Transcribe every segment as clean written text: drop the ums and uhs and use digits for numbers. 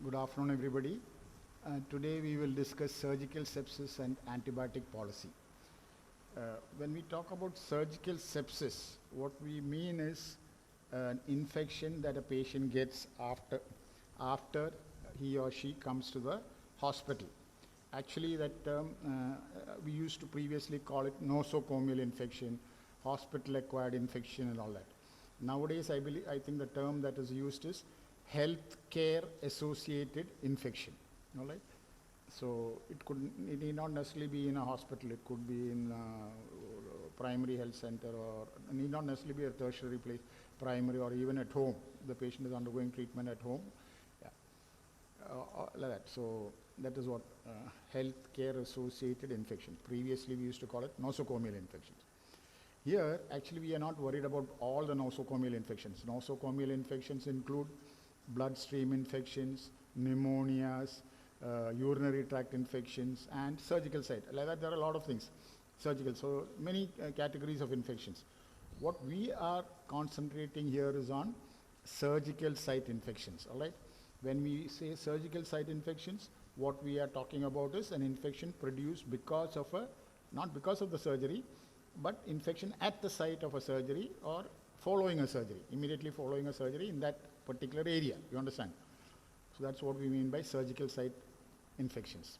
Good afternoon, everybody. Today we will discuss surgical sepsis and antibiotic policy. When we talk about surgical sepsis, what we mean is an infection that a patient gets after he or she comes to the hospital. Actually, that term we used to previously call it nosocomial infection, hospital-acquired infection, and all that. Nowadays, I think the term that is used is healthcare associated infection. All right. So it need not necessarily be in a hospital. It could be in a primary health center, or need not necessarily be a tertiary place, primary, or even at home. The patient is undergoing treatment at home. Yeah. Like that. So that is what healthcare associated infection. Previously, we used to call it nosocomial infections. Here, actually, we are not worried about all the nosocomial infections. Nosocomial infections include bloodstream infections, pneumonias, urinary tract infections, and surgical site. Like that, there are a lot of things. Surgical, so many categories of infections. What we are concentrating here is on surgical site infections, all right? When we say surgical site infections, what we are talking about is an infection produced because of not because of the surgery, but infection at the site of a surgery or following a surgery, immediately following a surgery in that particular area, you understand? So that's what we mean by surgical site infections.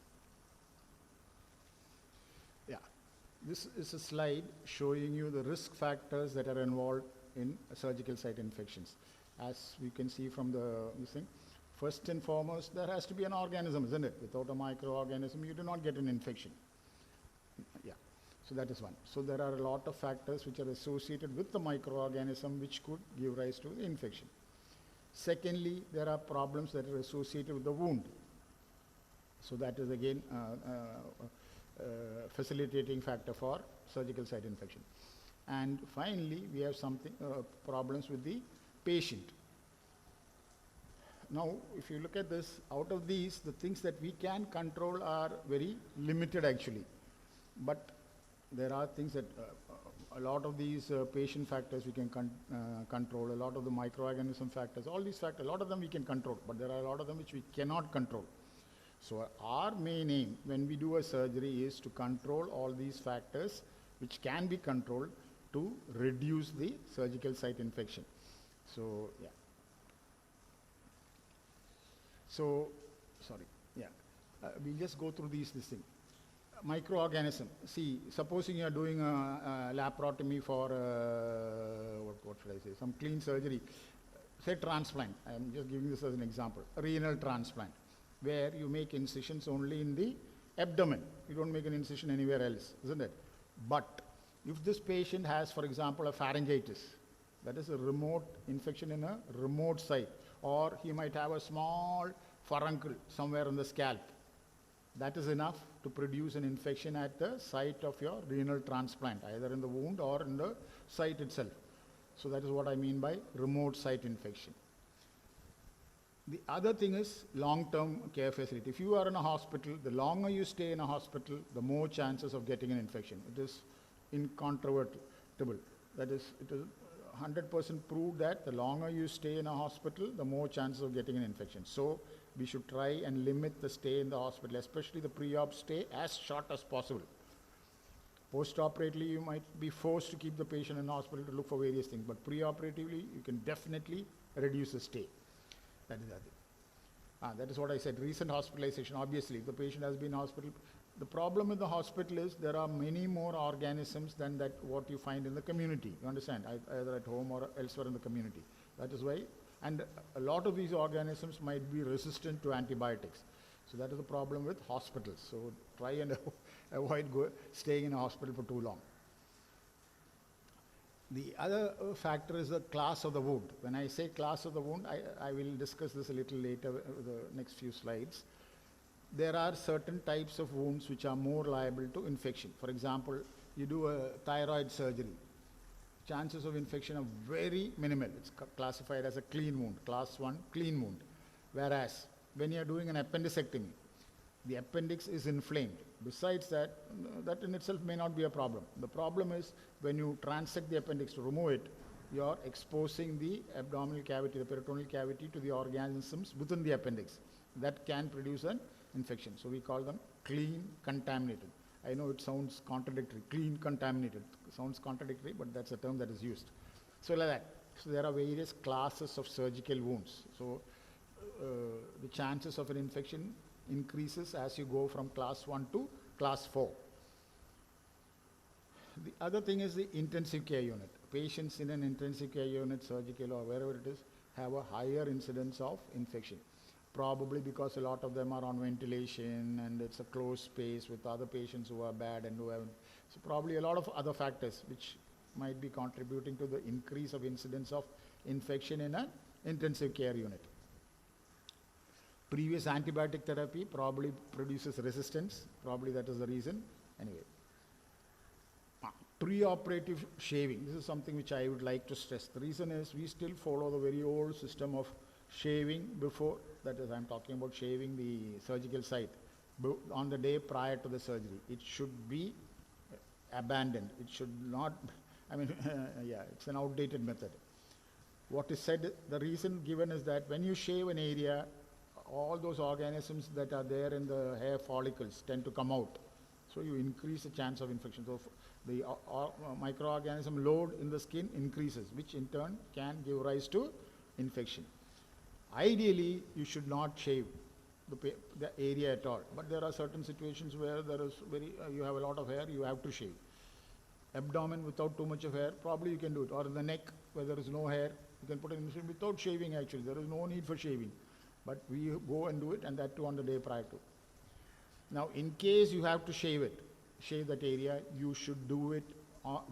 Yeah, this is a slide showing you the risk factors that are involved in surgical site infections. As we can see from this thing, first and foremost, there has to be an organism, isn't it? Without a microorganism, you do not get an infection. Yeah. So that is one. So there are a lot of factors which are associated with the microorganism which could give rise to the infection. Secondly, there are problems that are associated with the wound. So that is again facilitating factor for surgical site infection. And finally, we have problems with the patient. Now, if you look at this, out of these, the things that we can control are very limited actually. But there are things that a lot of these patient factors we can control, a lot of the microorganism factors, all these factors, a lot of them we can control, but there are a lot of them which we cannot control. So our main aim when we do a surgery is to control all these factors which can be controlled to reduce the surgical site infection. So, yeah. So, sorry, yeah. We'll just go through this thing. Microorganism. See, supposing you are doing a laparotomy for, what should I say, some clean surgery, say transplant. I am just giving this as an example. A renal transplant, where you make incisions only in the abdomen. You don't make an incision anywhere else, isn't it? But if this patient has, for example, a pharyngitis, that is a remote infection in a remote site, or he might have a small furuncle somewhere on the scalp, that is enough to produce an infection at the site of your renal transplant, either in the wound or in the site itself. So that is what I mean by remote site infection. The other thing is long-term care facility. If you are in a hospital, the longer you stay in a hospital, the more chances of getting an infection. It is incontrovertible. That is, it is 100% proved that the longer you stay in a hospital, the more chances of getting an infection. So we should try and limit the stay in the hospital, especially the pre-op stay, as short as possible. Post-operatively, you might be forced to keep the patient in the hospital to look for various things, but pre-operatively, you can definitely reduce the stay. That is that. That is what I said, recent hospitalization. Obviously, if the patient has been in hospital, the problem with the hospital is there are many more organisms than that what you find in the community. You understand? Either at home or elsewhere in the community. That is why, and a lot of these organisms might be resistant to antibiotics. So that is the problem with hospitals. So try and avoid staying in a hospital for too long. The other factor is the class of the wound. When I say class of the wound, I will discuss this a little later with the next few slides. There are certain types of wounds which are more liable to infection. For example, you do a thyroid surgery. Chances of infection are very minimal. It's classified as a clean wound, class 1 clean wound. Whereas when you're doing an appendicectomy, the appendix is inflamed. Besides that, that in itself may not be a problem. The problem is when you transect the appendix to remove it, you are exposing the abdominal cavity, the peritoneal cavity, to the organisms within the appendix. That can produce an infection. So we call them clean contaminated. I know it sounds contradictory. Clean contaminated sounds contradictory, but that's a term that is used. So like that. So there are various classes of surgical wounds. So the chances of an infection increases as you go from class 1 to class 4. The other thing is the intensive care unit. Patients in an intensive care unit, surgical or wherever it is, have a higher incidence of infection. Probably because a lot of them are on ventilation and it's a closed space with other patients who are bad and who haven't. So probably a lot of other factors which might be contributing to the increase of incidence of infection in an intensive care unit. Previous antibiotic therapy probably produces resistance. Probably that is the reason. Anyway. Pre-operative shaving. This is something which I would like to stress. The reason is we still follow the very old system of shaving before, that is, I'm talking about shaving the surgical site on the day prior to the surgery. It should be abandoned. It should not, yeah, it's an outdated method. What is said, the reason given is that when you shave an area, all those organisms that are there in the hair follicles tend to come out. So you increase the chance of infection. So the microorganism load in the skin increases, which in turn can give rise to infection. Ideally, you should not shave the area at all. But there are certain situations where there is you have a lot of hair, you have to shave. Abdomen without too much of hair, probably you can do it. Or in the neck, where there is no hair, you can put it in the without shaving actually. There is no need for shaving. But we go and do it, and that too on the day prior to. Now, in case you have to shave that area, you should do it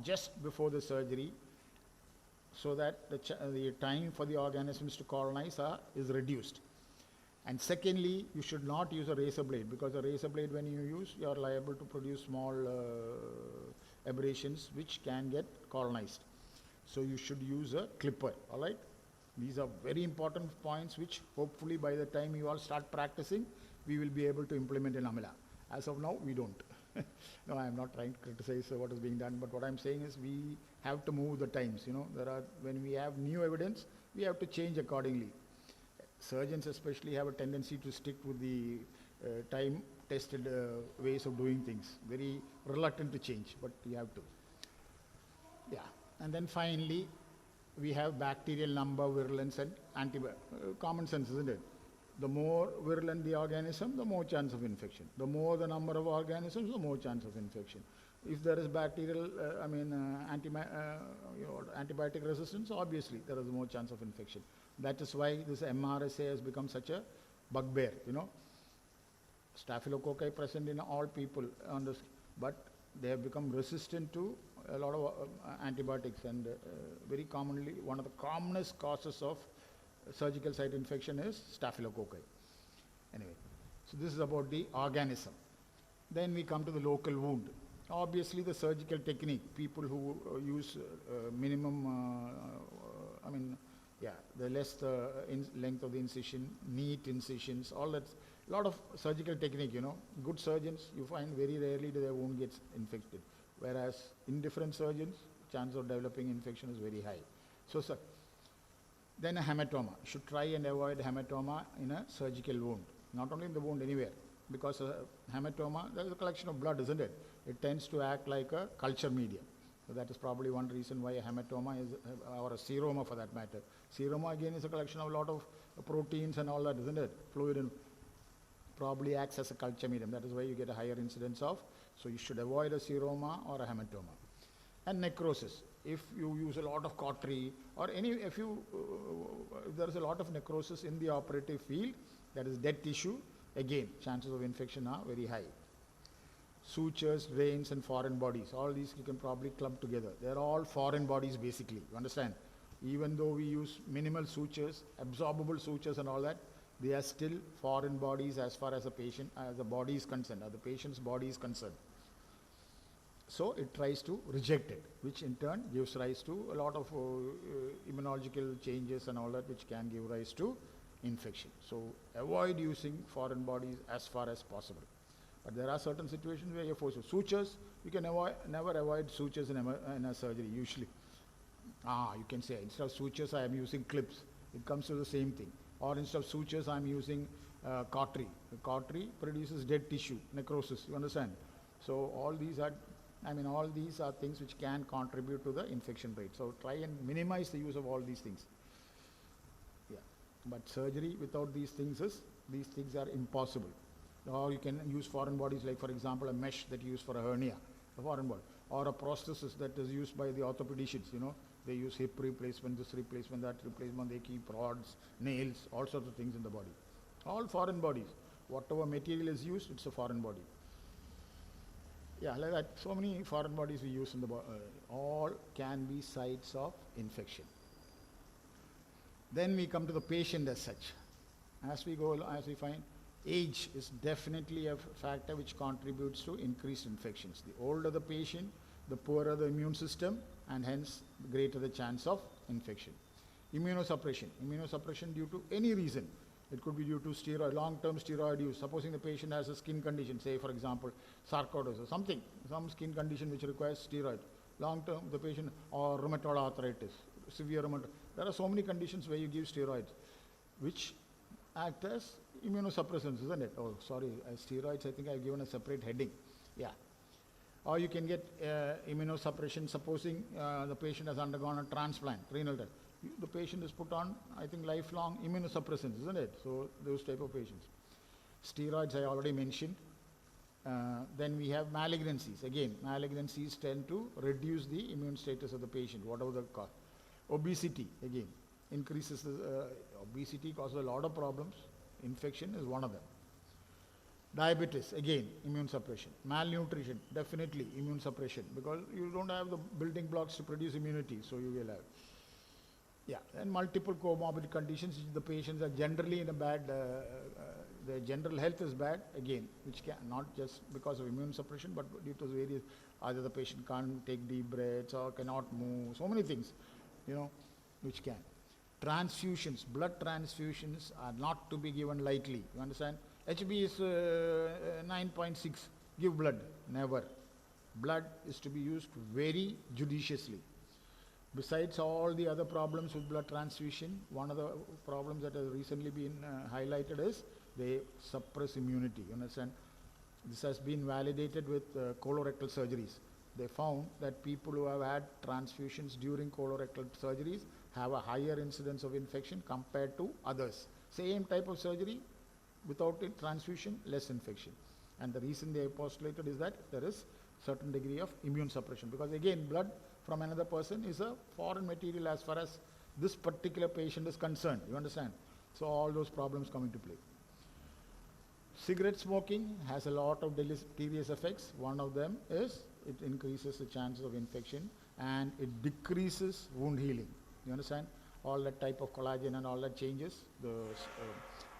just before the surgery, so that the time for the organisms to colonize is reduced. And secondly, you should not use a razor blade, because a razor blade, when you use, you are liable to produce small abrasions which can get colonized. So you should use a clipper, all right? These are very important points which hopefully by the time you all start practicing, we will be able to implement in Amila. As of now, we don't. No, I am not trying to criticize what is being done, but what I am saying is we have to move the times. When we have new evidence, we have to change accordingly. Surgeons especially have a tendency to stick with the time-tested ways of doing things. Very reluctant to change, but you have to. Yeah, and then finally, we have bacterial number, virulence, and common sense, isn't it? The more virulent the organism, the more chance of infection. The more the number of organisms, the more chance of infection. If there is bacterial, antibiotic resistance, obviously there is more chance of infection. That is why this MRSA has become such a bugbear, Staphylococci present in all people, but they have become resistant to a lot of antibiotics, and very commonly, one of the commonest causes of surgical site infection is Staphylococci. Anyway, so this is about the organism. Then we come to the local wound. Obviously, the surgical technique, people who use minimum, the less the length of the incision, neat incisions, all that, a lot of surgical technique, Good surgeons, you find very rarely their wound gets infected, whereas indifferent surgeons, chance of developing infection is very high. So, sir, then a hematoma. You should try and avoid hematoma in a surgical wound, not only in the wound, anywhere, because hematoma, there is a collection of blood, isn't it? It tends to act like a culture medium. So that is probably one reason why a hematoma is, or a seroma for that matter. Seroma again is a collection of a lot of proteins and all that, isn't it? Fluid, and probably acts as a culture medium. That is why you get a higher incidence of. So you should avoid a seroma or a hematoma. And necrosis. If you use a lot of cautery, or if there is a lot of necrosis in the operative field, that is dead tissue, again, chances of infection are very high. Sutures, drains, and foreign bodies. All these you can probably club together. They are all foreign bodies basically. You understand? Even though we use minimal sutures, absorbable sutures and all that, they are still foreign bodies as far as the body is concerned, or the patient's body is concerned. So it tries to reject it, which in turn gives rise to a lot of immunological changes and all that, which can give rise to infection. So avoid using foreign bodies as far as possible. But there are certain situations where you're forced to. Sutures, you can never avoid sutures in a surgery, usually. You can say instead of sutures I am using clips. It comes to the same thing. Or instead of sutures I am using cautery. The cautery produces dead tissue, necrosis, you understand? So all these are, all these are things which can contribute to the infection rate. So try and minimize the use of all these things. Yeah. But surgery without these things are impossible. Or you can use foreign bodies, like for example a mesh that you use for a hernia, a foreign body, or a prosthesis that is used by the orthopedicians, They use hip replacement, this replacement, that replacement, they keep rods, nails, all sorts of things in the body. All foreign bodies. Whatever material is used, it's a foreign body. Yeah, like that, so many foreign bodies we use in the body, all can be sites of infection. Then we come to the patient as such. As we find, age is definitely a factor which contributes to increased infections. The older the patient, the poorer the immune system, and hence the greater the chance of infection. Immunosuppression. Immunosuppression due to any reason. It could be due to steroid, long-term steroid use. Supposing the patient has a skin condition, say for example, sarcoidosis or something, some skin condition which requires steroid. Long-term, the patient, or rheumatoid arthritis, severe rheumatoid. There are so many conditions where you give steroids, which act as immunosuppressants, isn't it? Oh, sorry, steroids, I think I've given a separate heading. Yeah. Or you can get immunosuppression, supposing the patient has undergone a transplant, renal death. The patient is put on, I think, lifelong immunosuppressants, isn't it? So those type of patients. Steroids I already mentioned. Then we have malignancies. Again, malignancies tend to reduce the immune status of the patient, whatever the cause. Obesity, again, increases the, obesity causes a lot of problems. Infection is one of them. Diabetes, again, immune suppression. Malnutrition, definitely immune suppression, because you don't have the building blocks to produce immunity, so you will have. Yeah, and multiple comorbid conditions, the patients are generally in a bad, their general health is bad, again, which can, not just because of immune suppression, but due to various, either the patient can't take deep breaths or cannot move, so many things, which can. Transfusions, blood transfusions are not to be given lightly, you understand? HB is 9.6, give blood, never. Blood is to be used very judiciously. Besides all the other problems with blood transfusion, one of the problems that has recently been highlighted is they suppress immunity, you understand? This has been validated with colorectal surgeries. They found that people who have had transfusions during colorectal surgeries have a higher incidence of infection compared to others. Same type of surgery, without transfusion, less infection. And the reason they postulated is that there is certain degree of immune suppression, because again, blood from another person is a foreign material as far as this particular patient is concerned, you understand? So all those problems come into play. Cigarette smoking has a lot of deleterious effects. One of them is it increases the chances of infection and it decreases wound healing, you understand? All that type of collagen and all that changes. The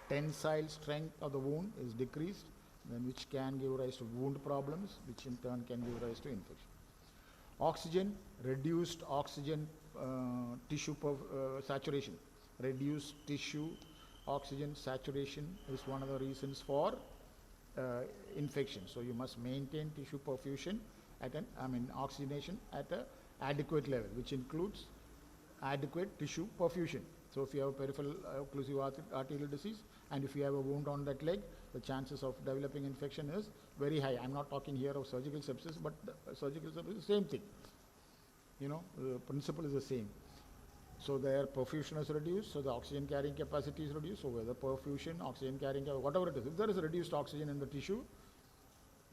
tensile strength of the wound is decreased, then which can give rise to wound problems, which in turn can give rise to infection. Oxygen, reduced oxygen tissue saturation. Reduced tissue oxygen saturation is one of the reasons for infection. So you must maintain tissue perfusion at oxygenation at an adequate level, which includes adequate tissue perfusion. So if you have peripheral occlusive arterial disease and if you have a wound on that leg, the chances of developing infection is very high. I'm not talking here of surgical sepsis, but surgical sepsis is the same thing. The principle is the same. So their perfusion is reduced, so the oxygen carrying capacity is reduced. So whether perfusion, oxygen carrying, whatever it is, if there is a reduced oxygen in the tissue,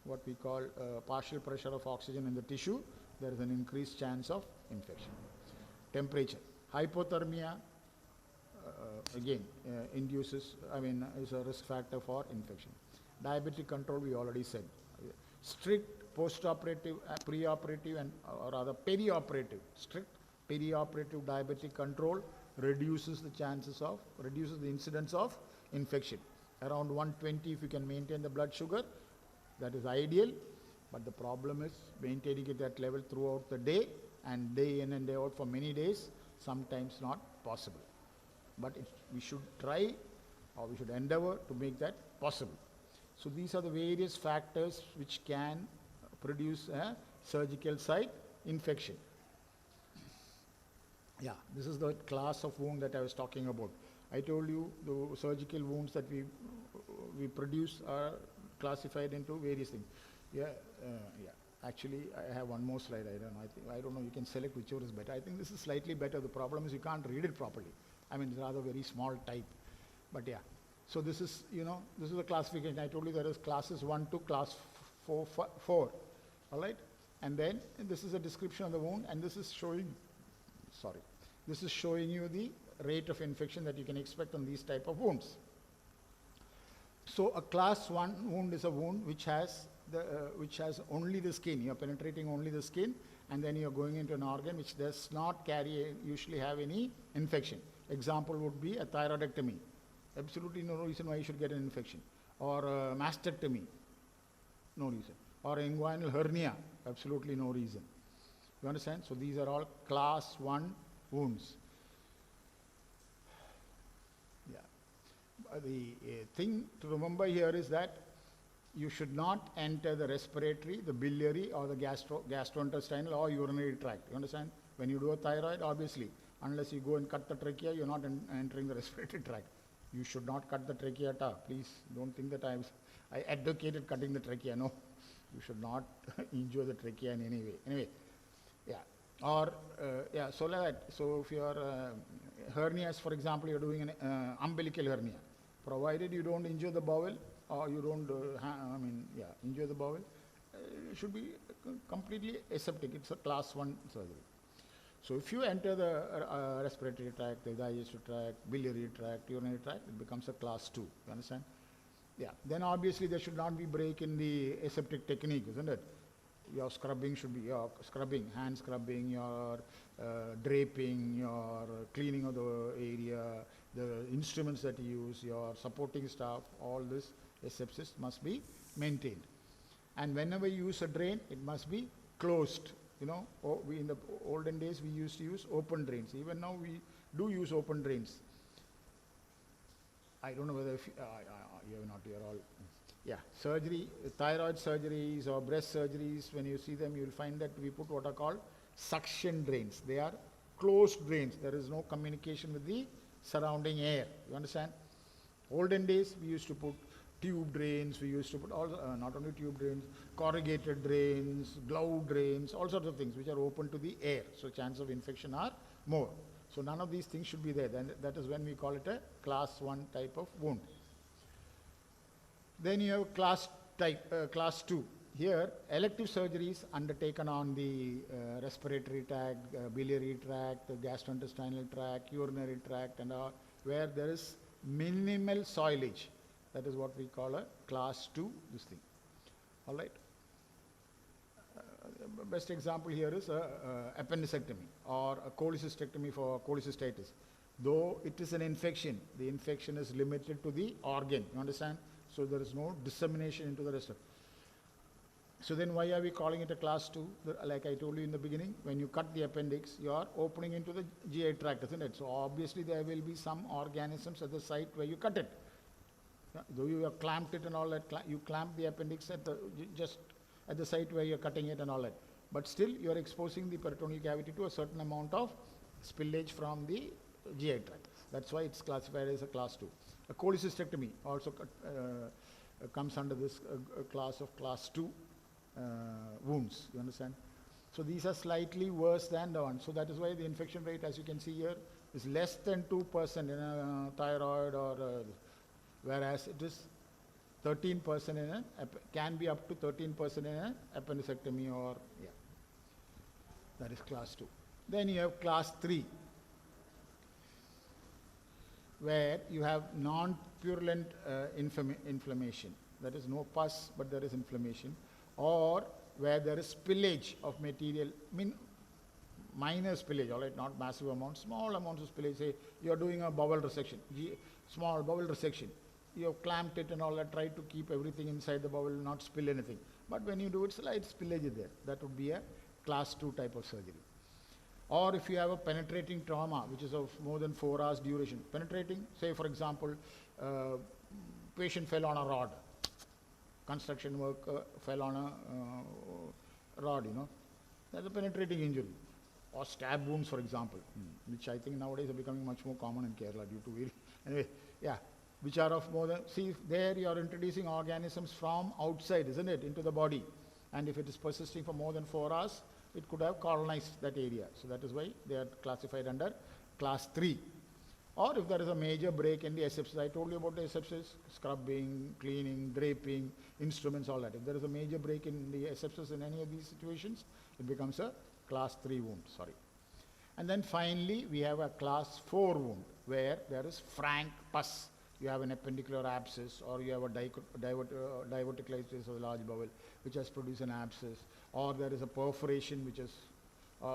what we call partial pressure of oxygen in the tissue, there is an increased chance of infection. Temperature. Hypothermia, again, induces, is a risk factor for infection. Diabetic control, we already said. Strict post-operative, pre-operative, and or rather peri-operative, strict peri-operative diabetic control reduces the incidence of infection. Around 120, if you can maintain the blood sugar, that is ideal, but the problem is maintaining it at that level throughout the day and day in and day out for many days, sometimes not possible. But we should try, or we should endeavor to make that possible. So these are the various factors which can produce a surgical site infection. Yeah, this is the class of wound that I was talking about. I told you the surgical wounds that we produce are classified into various things. Yeah, yeah. Actually, I have one more slide. I don't know. You can select whichever is better. I think this is slightly better. The problem is you can't read it properly. I mean, it's rather very small type. But yeah. So this is, this is the classification. I told you there is classes 1 to class 4. All right. And then this is a description of the wound, and this is showing. Sorry. This is showing you the rate of infection that you can expect on these type of wounds. So a class 1 wound is a wound which has only the skin. You are penetrating only the skin, and then you are going into an organ which does not usually have any infection. Example would be a thyroidectomy. Absolutely no reason why you should get an infection. Or a mastectomy. No reason. Or inguinal hernia. Absolutely no reason. You understand? So these are all class 1 wounds. Yeah. The thing to remember here is that you should not enter the respiratory, the biliary, or the gastrointestinal or urinary tract. You understand? When you do a thyroid, obviously, unless you go and cut the trachea, you're not entering the respiratory tract. You should not cut the trachea. Please don't think that I advocated cutting the trachea. No, you should not injure the trachea in any way. Anyway, yeah. Or, yeah, so like that. So if your hernias, for example, you're doing an umbilical hernia, provided you don't injure the bowel, or you don't, injure the bowel, it should be completely aseptic. It's a class 1 surgery. So if you enter the respiratory tract, the digestive tract, biliary tract, urinary tract, it becomes a class 2. You understand? Yeah. Then obviously there should not be break in the aseptic technique, isn't it? Your scrubbing should be your scrubbing, hand scrubbing, your draping, your cleaning of the area, the instruments that you use, your supporting staff, all this asepsis must be maintained. And whenever you use a drain, it must be closed. In the olden days, we used to use open drains. Even now, we do use open drains. I don't know whether you're not here all. Yeah, surgery, thyroid surgeries or breast surgeries, when you see them, you'll find that we put what are called suction drains. They are closed drains. There is no communication with the surrounding air. You understand? Olden days, we used to put tube drains, we used to put not only tube drains, corrugated drains, glove drains, all sorts of things which are open to the air. So chance of infection are more. So none of these things should be there. Then that is when we call it a class 1 type of wound. Then you have class 2. Here, elective surgeries undertaken on the respiratory tract, biliary tract, gastrointestinal tract, urinary tract, and all, where there is minimal soilage. That is what we call a class 2, this thing. All right. Best example here is appendicectomy or a cholecystectomy for cholecystitis. Though it is an infection, the infection is limited to the organ. You understand? So there is no dissemination into the rest of it. So then why are we calling it a class 2? Like I told you in the beginning, when you cut the appendix, you are opening into the GI tract, isn't it? So obviously there will be some organisms at the site where you cut it. Though you have clamped it and all that, you clamp the appendix just at the site where you're cutting it and all that. But still, you're exposing the peritoneal cavity to a certain amount of spillage from the GI tract. That's why it's classified as a class 2. A cholecystectomy also comes under this class of class 2 wounds. You understand? So these are slightly worse than the one. So that is why the infection rate, as you can see here, is less than 2% in a thyroid or whereas it is 13% in can be up to 13% in an appendicectomy or, yeah, that is class 2. Then you have class 3, where you have non-purulent inflammation. That is no pus, but there is inflammation. Or where there is spillage of material, minor spillage, all right, not massive amounts, small amounts of spillage. Say you are doing a bowel resection, small bowel resection. You have clamped it and all that, try to keep everything inside the bowel, not spill anything. But when you do it, slight spillage is there. That would be a class 2 type of surgery. Or if you have a penetrating trauma, which is of more than 4 hours duration. Penetrating, say for example, patient fell on a rod. Construction worker fell on a rod, that's a penetrating injury. or stab wounds, for example, which I think nowadays are becoming much more common in Kerala due to anyway, yeah, which are of more than, see, there you are introducing organisms from outside, isn't it, into the body. And if it is persisting for more than 4 hours, it could have colonized that area. So that is why they are classified under class 3. Or if there is a major break in the asepsis, I told you about the asepsis, scrubbing, cleaning, draping, instruments, all that. If there is a major break in the asepsis in any of these situations, it becomes a class 3 wound, sorry. And then finally, we have a class 4 wound, where there is frank pus. You have an appendicular abscess, or you have a diverticulitis of the large bowel, which has produced an abscess, or there is a perforation, which is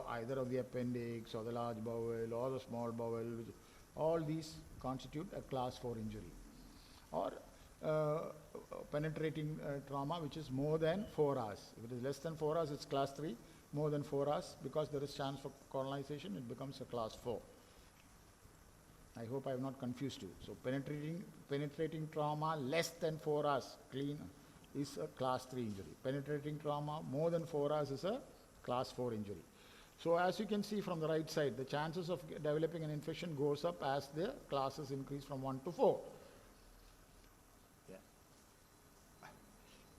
either of the appendix, or the large bowel, or the small bowel, all these constitute a class 4 injury. Or penetrating trauma, which is more than 4 hours. If it is less than 4 hours, it's class 3. More than 4 hours, because there is chance for colonization, it becomes a class 4. I hope I have not confused you. So penetrating trauma less than 4 hours clean is a class 3 injury. Penetrating trauma more than 4 hours is a class 4 injury. So as you can see from the right side, the chances of developing an infection goes up as the classes increase from 1 to 4.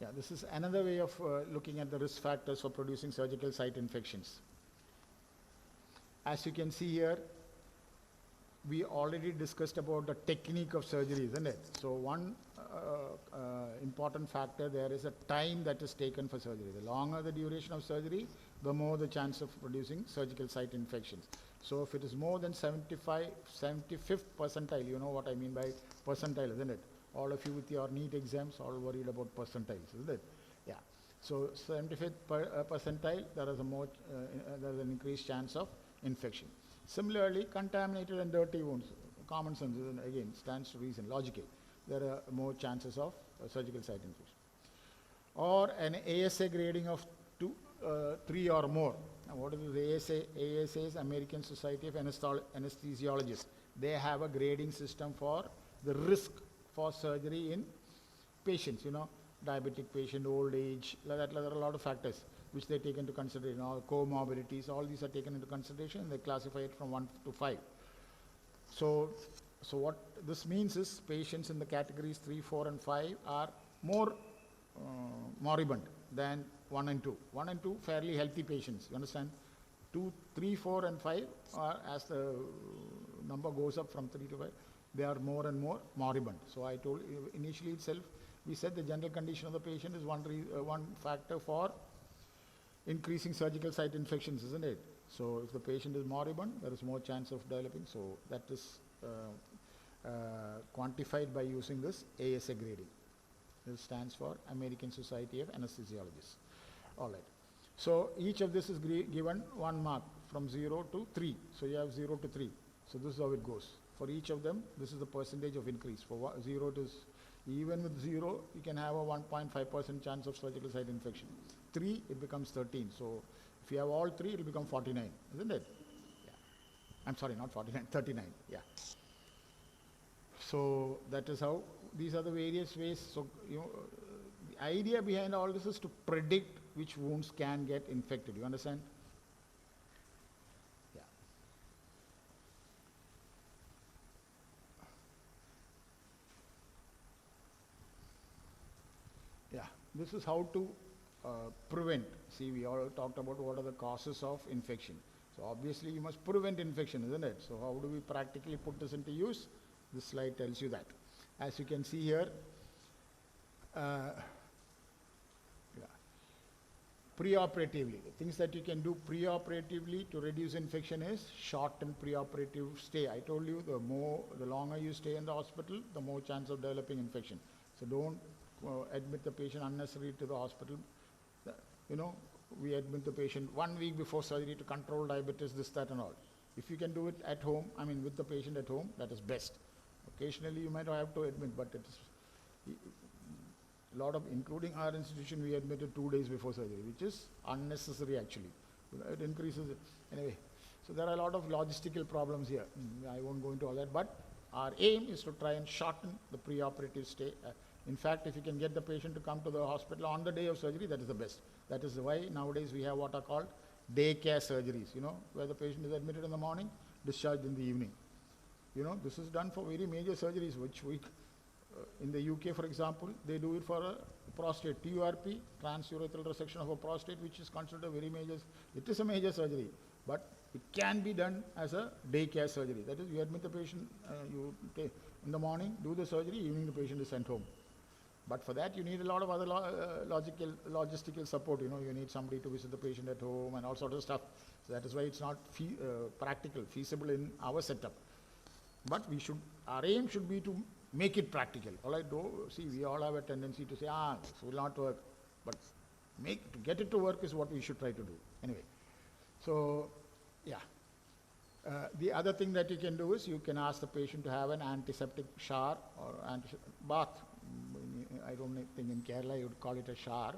Yeah, this is another way of looking at the risk factors for producing surgical site infections. As you can see here, we already discussed about the technique of surgery, isn't it? So one important factor there is a time that is taken for surgery. The longer the duration of surgery, the more the chance of producing surgical site infections. So if it is more than 75th percentile, you know what I mean by percentile, isn't it? All of you with your NEET exams all worried about percentiles, isn't it? Yeah. So 75th percentile, there is an increased chance of infection. Similarly, contaminated and dirty wounds, common sense, again, stands to reason, logical. There are more chances of surgical site infection. Or an ASA grading of 3 or more. Now, what is the ASA? ASA is American Society of Anesthesiologists. They have a grading system for the risk for surgery in patients, diabetic patient, old age, there are a lot of factors which they take into consideration, all comorbidities, all these are taken into consideration, and they classify it from 1 to 5. So what this means is patients in the categories 3, 4, and 5 are more moribund than 1 and 2. 1 and 2, fairly healthy patients, you understand? 2, 3, 4, and 5 are, as the number goes up from 3 to 5, they are more and more moribund. So I told you initially itself, we said the general condition of the patient is one factor for increasing surgical site infections, isn't it? So if the patient is moribund, there is more chance of developing. So that is quantified by using this ASA grading. This stands for American Society of Anesthesiologists. All right. So each of this is given 1 mark from 0 to 3. So you have 0 to 3. So this is how it goes. For each of them, this is the percentage of increase. For 0 to, even with 0, you can have a 1.5% chance of surgical site infection. 3, it becomes 13. So if you have all 3, it will become 49, isn't it? Yeah. I'm sorry, not 49, 39. Yeah. So that is how, these are the various ways. So, the idea behind all this is to predict which wounds can get infected. You understand? Yeah. Yeah. This is how to prevent. See, we all talked about what are the causes of infection. So obviously you must prevent infection, isn't it? So how do we practically put this into use? This slide tells you that. As you can see here, pre-operatively, things that you can do pre-operatively to reduce infection is shorten pre-operative stay. I told you the longer you stay in the hospital, the more chance of developing infection. So don't admit the patient unnecessarily to the hospital. We admit the patient 1 week before surgery to control diabetes, this, that, and all. If you can do it at home, with the patient at home, that is best. Occasionally you might have to admit, but it is a lot of, including our institution, we admitted 2 days before surgery, which is unnecessary actually. It increases it. Anyway, so there are a lot of logistical problems here. I won't go into all that, but our aim is to try and shorten the pre-operative stay. In fact, if you can get the patient to come to the hospital on the day of surgery, that is the best. That is why nowadays we have what are called daycare surgeries, where the patient is admitted in the morning, discharged in the evening. This is done for very major surgeries, which in the UK, for example, they do it for a prostate, TURP, transurethral resection of a prostate, which is considered a very major, it is a major surgery, but it can be done as a daycare surgery. That is, you admit the patient, you take in the morning, do the surgery, evening the patient is sent home. But for that, you need a lot of other logistical support. You need somebody to visit the patient at home and all sorts of stuff. So that is why it's not practical, feasible in our setup. But our aim should be to make it practical. All right, see, we all have a tendency to say, this will not work. But to get it to work is what we should try to do. Anyway, so yeah. The other thing that you can do is you can ask the patient to have an antiseptic shower or bath. I don't think in Kerala you would call it a shower,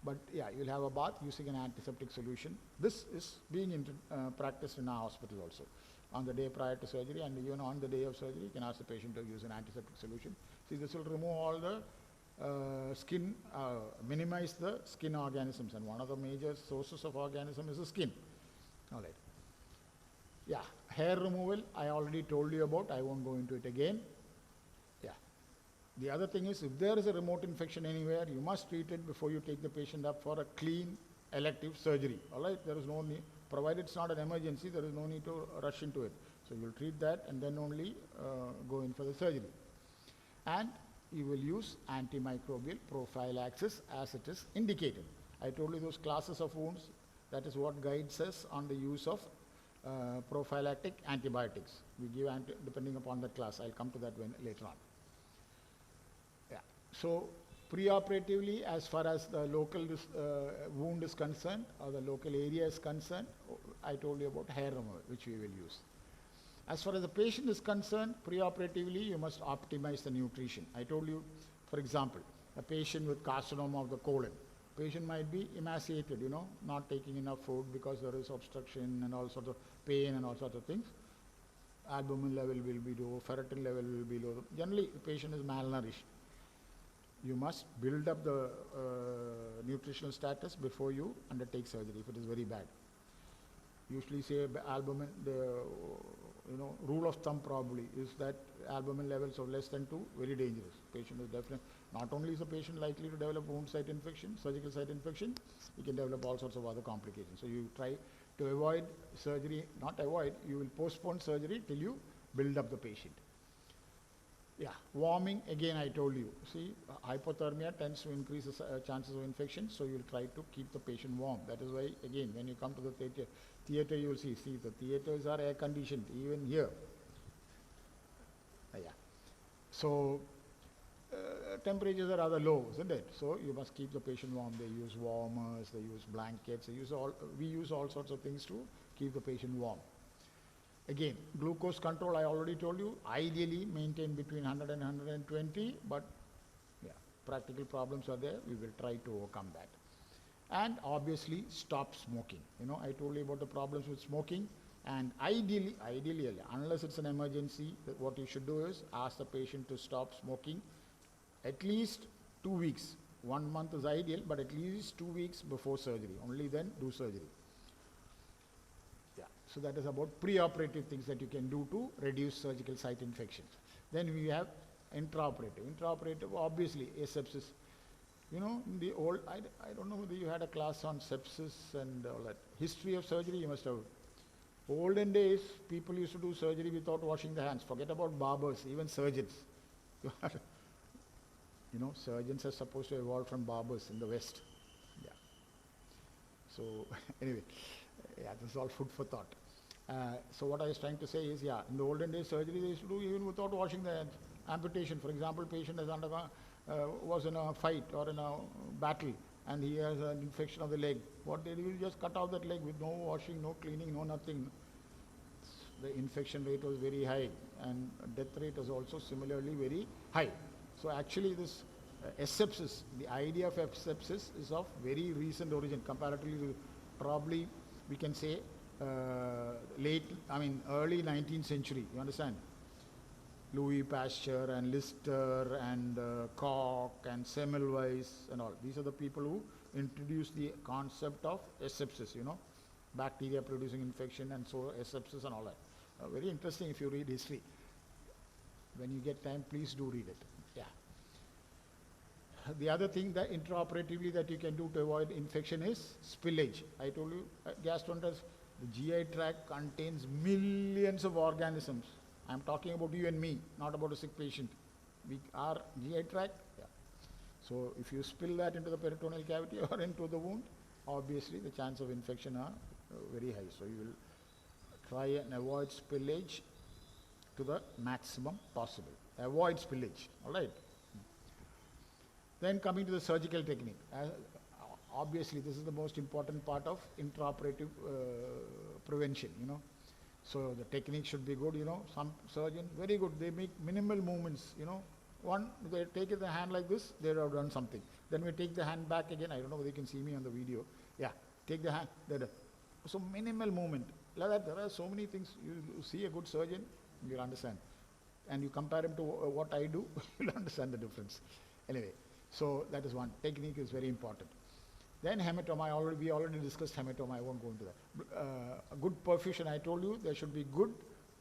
but yeah, you'll have a bath using an antiseptic solution. This is being practiced in our hospital also. On the day prior to surgery and even on the day of surgery, you can ask the patient to use an antiseptic solution. See, this will remove all the skin, minimize the skin organisms, and one of the major sources of organism is the skin. All right. Yeah, hair removal, I already told you about. I won't go into it again. Yeah. The other thing is, if there is a remote infection anywhere, you must treat it before you take the patient up for a clean elective surgery. All right, there is no need, provided it's not an emergency, there is no need to rush into it. So you'll treat that and then only go in for the surgery. And you will use antimicrobial prophylaxis as it is indicated. I told you those classes of wounds, that is what guides us on the use of prophylactic antibiotics. We give depending upon the class. I'll come to that later on. Yeah. So preoperatively, as far as the local wound is concerned or the local area is concerned, I told you about hair removal, which we will use. As far as the patient is concerned, preoperatively you must optimize the nutrition. I told you, for example, a patient with carcinoma of the colon. Patient might be emaciated, not taking enough food because there is obstruction and all sorts of pain and all sorts of things. Albumin level will be low, ferritin level will be low. Generally, the patient is malnourished. You must build up the nutritional status before you undertake surgery if it is very bad. Usually say albumin, the rule of thumb probably is that albumin levels of less than 2, very dangerous. Patient is definitely, not only is the patient likely to develop wound site infection, surgical site infection, he can develop all sorts of other complications. So you try to avoid surgery, not avoid, you will postpone surgery till you build up the patient. Yeah, warming, again I told you, see, hypothermia tends to increase the chances of infection, so you'll try to keep the patient warm. That is why, again, when you come to the theater you will see the theaters are air conditioned, even here. Yeah. So, temperatures are rather low, isn't it? So you must keep the patient warm. They use warmers, they use blankets, we use all sorts of things to keep the patient warm. Again, glucose control, I already told you, ideally maintain between 100 and 120, but yeah, practical problems are there, we will try to overcome that. And obviously, stop smoking. I told you about the problems with smoking, and ideally, unless it's an emergency, what you should do is ask the patient to stop smoking at least 2 weeks. 1 month is ideal, but at least 2 weeks before surgery. Only then do surgery. So that is about preoperative things that you can do to reduce surgical site infections. Then we have intraoperative. Intraoperative, obviously, asepsis. In the old, I don't know whether you had a class on sepsis and all that. History of surgery, you must have. Olden days, people used to do surgery without washing their hands. Forget about barbers, even surgeons. Surgeons are supposed to evolve from barbers in the West. Yeah. So, anyway, yeah, this is all food for thought. So what I was trying to say is, yeah, in the olden days, surgery they used to do even without washing the hands. Amputation, for example, patient has was in a fight or in a battle, and he has an infection of the leg. What they do is just cut off that leg with no washing, no cleaning, no nothing. The infection rate was very high, and death rate was also similarly very high. So actually this asepsis, the idea of asepsis is of very recent origin, comparatively to probably we can say early 19th century, you understand? Louis Pasteur and Lister and Koch and Semmelweis and all. These are the people who introduced the concept of asepsis, bacteria producing infection and so sepsis and all that. Very interesting if you read history. When you get time, please do read it. Yeah. The other thing that intraoperatively that you can do to avoid infection is spillage. I told you, gastroenteritis, the GI tract contains millions of organisms. I'm talking about you and me, not about a sick patient. Our GI tract, yeah. So if you spill that into the peritoneal cavity or into the wound, obviously the chance of infection are very high. So you will try and avoid spillage to the maximum possible. Avoid spillage, all right? Then coming to the surgical technique. Obviously, this is the most important part of intraoperative prevention, you know. So the technique should be good, you know. Some surgeons, very good, they make minimal movements, you know. One, they take the hand like this, they have done something. Then we take the hand back again. I don't know whether you can see me on the video. Yeah, take the hand, so minimal movement. Like that, there are so many things. You see a good surgeon, you'll understand. And you compare him to what I do, you'll understand the difference. Anyway, so that is one. Technique is very important. Then hematoma, we already discussed hematoma, I won't go into that. A good perfusion, I told you, there should be good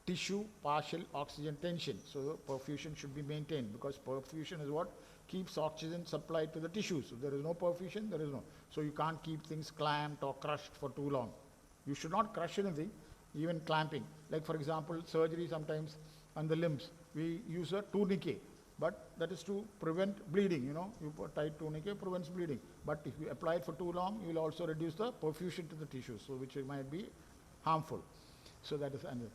tissue partial oxygen tension. So perfusion should be maintained, because perfusion is what keeps oxygen supplied to the tissues. If there is no perfusion, there is no. So you can't keep things clamped or crushed for too long. You should not crush anything, even clamping. Like for example, surgery sometimes on the limbs, we use a tourniquet. But that is to prevent bleeding, you know. You put tight tourniquet, prevents bleeding. But if you apply it for too long, you will also reduce the perfusion to the tissues, so which might be harmful. So that is another.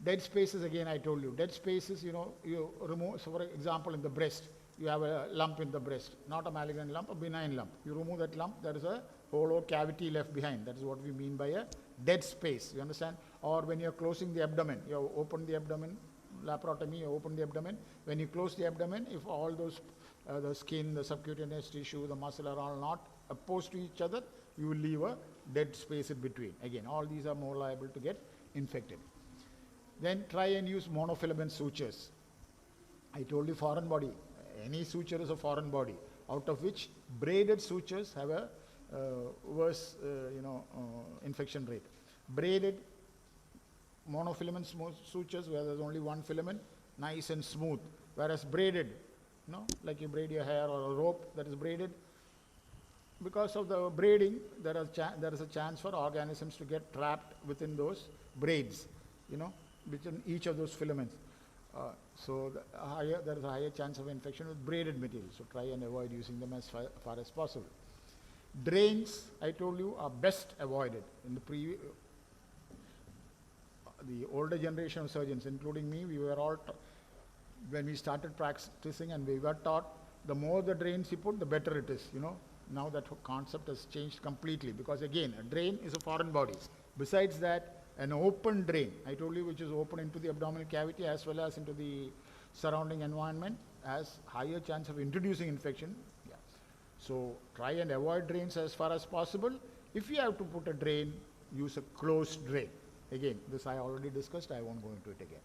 Dead spaces, again I told you. Dead spaces, you know, you remove, so for example in the breast, you have a lump in the breast, not a malignant lump, a benign lump. You remove that lump, there is a hollow cavity left behind. That is what we mean by a dead space, you understand? Or when you are closing the abdomen, you open the abdomen, laparotomy, you open the abdomen. When you close the abdomen, if all those, the skin, the subcutaneous tissue, the muscle are all not opposed to each other, you will leave a dead space in between. Again, all these are more liable to get infected. Then try and use monofilament sutures. I told you foreign body. Any suture is a foreign body, out of which braided sutures have a worse, infection rate. Braided monofilament sutures, where there's only one filament, nice and smooth. Whereas braided, you know, like you braid your hair or a rope that is braided, because of the braiding, there is a chance for organisms to get trapped within those braids, you know, within each of those filaments. So there is a higher chance of infection with braided material. So try and avoid using them as far as possible. Drains, I told you, are best avoided. In the older generation of surgeons, including me, we were all, when we started practicing, and we were taught, the more the drains you put, the better it is, you know. Now that concept has changed completely, because again, a drain is a foreign body. Besides that, an open drain, I told you, which is open into the abdominal cavity as well as into the surrounding environment, has higher chance of introducing infection. Yeah. So try and avoid drains as far as possible. If you have to put a drain, use a closed drain. Again, this I already discussed, I won't go into it again.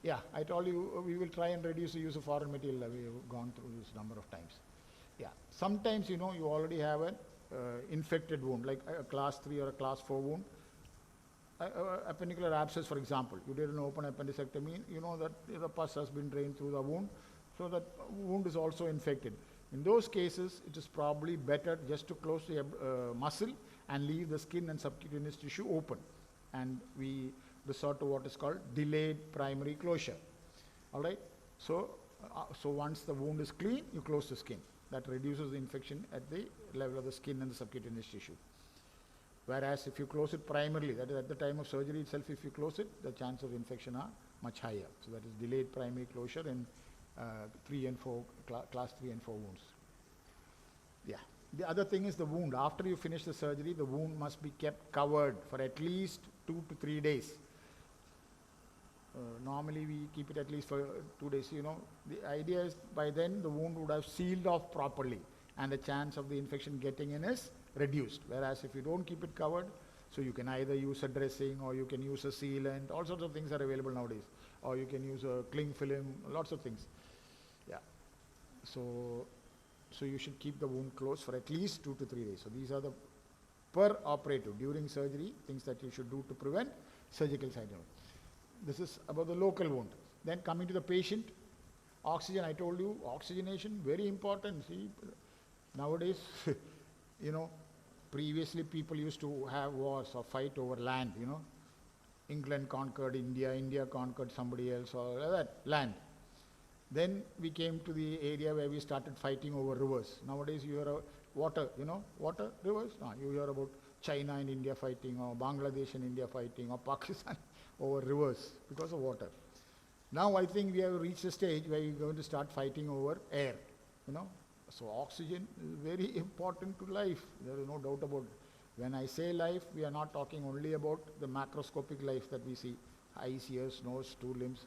Yeah, I told you we will try and reduce the use of foreign material. We have gone through this number of times. Yeah, sometimes, you know, you already have an infected wound, like a class 3 or a class 4 wound. Appendicular abscess, for example. You did an open appendicectomy, you know that the pus has been drained through the wound, so that wound is also infected. In those cases, it is probably better just to close the muscle and leave the skin and subcutaneous tissue open. And we resort to what is called delayed primary closure. All right? So once the wound is clean, you close the skin. That reduces the infection at the level of the skin and the subcutaneous tissue. Whereas if you close it primarily, that is at the time of surgery itself, if you close it, the chance of infection are much higher. So that is delayed primary closure in class 3 and 4 wounds. Yeah. The other thing is the wound. After you finish the surgery, the wound must be kept covered for at least 2 to 3 days. Normally we keep it at least for 2 days. You know, the idea is by then the wound would have sealed off properly, and the chance of the infection getting in is reduced. Whereas if you don't keep it covered, so you can either use a dressing, or you can use a sealant, all sorts of things are available nowadays, or you can use a cling film, lots of things. Yeah. So you should keep the wound closed for at least 2 to 3 days. So these are the per operative, during surgery, things that you should do to prevent surgical side effects. This is about the local wound. Then coming to the patient, oxygen, I told you, oxygenation, very important. See, nowadays, you know, previously people used to have wars or fight over land, you know. England conquered India, India conquered somebody else, or that, land. Then we came to the area where we started fighting over rivers. Nowadays you hear water, you know, water, rivers. No, you hear about China and India fighting, or Bangladesh and India fighting, or Pakistan over rivers because of water. Now I think we have reached a stage where we're going to start fighting over air, you know. So oxygen is very important to life. There is no doubt about it. When I say life, we are not talking only about the macroscopic life that we see, eyes, ears, nose, two limbs,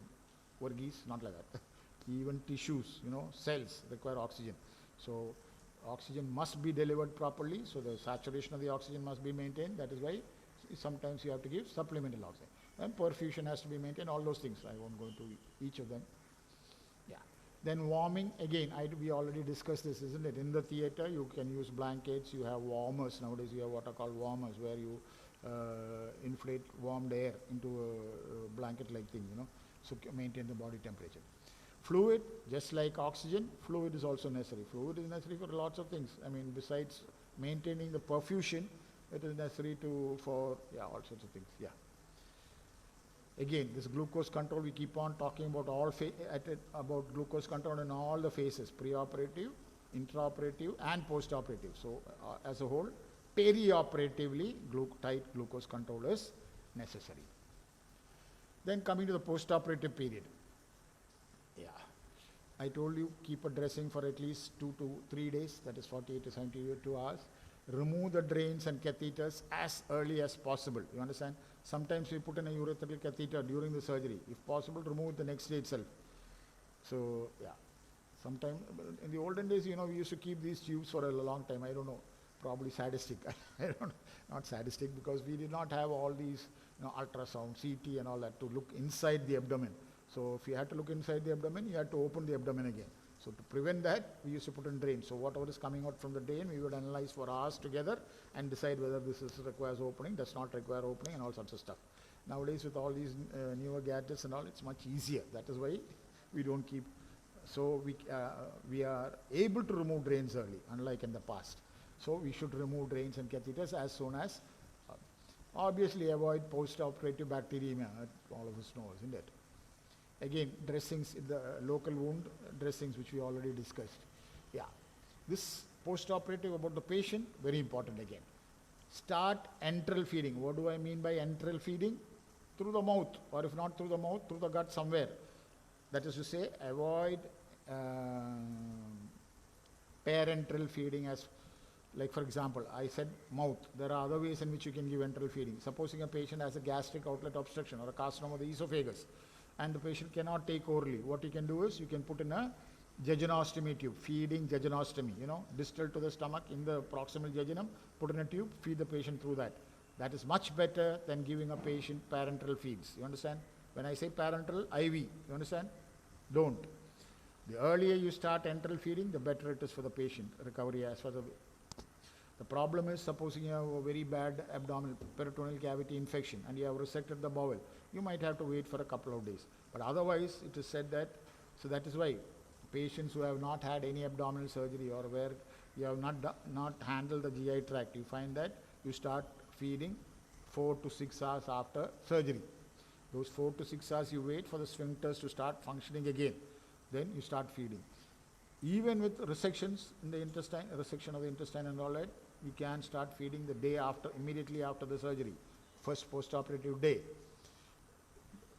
organs, not like that. Even tissues, you know, cells require oxygen. So oxygen must be delivered properly, so the saturation of the oxygen must be maintained. That is why sometimes you have to give supplemental oxygen. And perfusion has to be maintained, all those things. I won't go into each of them. Yeah. Then warming, again, we already discussed this, isn't it? In the theater, you can use blankets, you have warmers. Nowadays, you have what are called warmers, where you inflate warmed air into a blanket-like thing, you know, so maintain the body temperature. Fluid, just like oxygen, fluid is also necessary. Fluid is necessary for lots of things. I mean, besides maintaining the perfusion, it is necessary for all sorts of things, yeah. Again, this glucose control, we keep on talking about about glucose control in all the phases, pre-operative, intraoperative, and post-operative. So, as a whole, peri-operatively, tight glucose control is necessary. Then coming to the post-operative period. Yeah, I told you keep a dressing for at least 2 to 3 days, that is 48 to 72 hours. Remove the drains and catheters as early as possible. You understand? Sometimes we put in a urethral catheter during the surgery. If possible, remove it the next day itself. So, yeah. Sometime in the olden days, you know, we used to keep these tubes for a long time. I don't know, probably sadistic. I don't know, not sadistic, because we did not have all these, you know, ultrasound, CT and all that to look inside the abdomen. So if you had to look inside the abdomen, you had to open the abdomen again. So to prevent that, we used to put in drain. So whatever is coming out from the drain, we would analyze for hours together and decide whether this requires opening, does not require opening, and all sorts of stuff. Nowadays, with all these newer gadgets and all, it's much easier. That is why we don't keep. So we are able to remove drains early, unlike in the past. So we should remove drains and catheters as soon as. Obviously, avoid post-operative bacteremia. All of us know, isn't it? Again, dressings in the local wound, dressings which we already discussed. Yeah. This post-operative about the patient, very important again. Start enteral feeding. What do I mean by enteral feeding? Through the mouth, or if not through the mouth, through the gut somewhere. That is to say, avoid parenteral feeding as, like for example, I said mouth. There are other ways in which you can give enteral feeding. Supposing a patient has a gastric outlet obstruction or a carcinoma of the esophagus, and the patient cannot take orally. What you can do is, you can put in a jejunostomy tube, feeding jejunostomy, you know, distal to the stomach in the proximal jejunum, put in a tube, feed the patient through that. That is much better than giving a patient parenteral feeds. You understand? When I say parenteral, IV, you understand? Don't. The earlier you start enteral feeding, the better it is for the patient recovery. As for the problem is, supposing you have a very bad abdominal peritoneal cavity infection and you have resected the bowel, you might have to wait for a couple of days. But otherwise, it is said that, so that is why patients who have not had any abdominal surgery, or where you have not handled the GI tract, you find that you start feeding 4 to 6 hours after surgery. Those 4 to 6 hours you wait for the sphincters to start functioning again. Then you start feeding. Even with resections in the intestine, resection of the intestine and all that, you can start feeding the day after, immediately after the surgery, first post-operative day.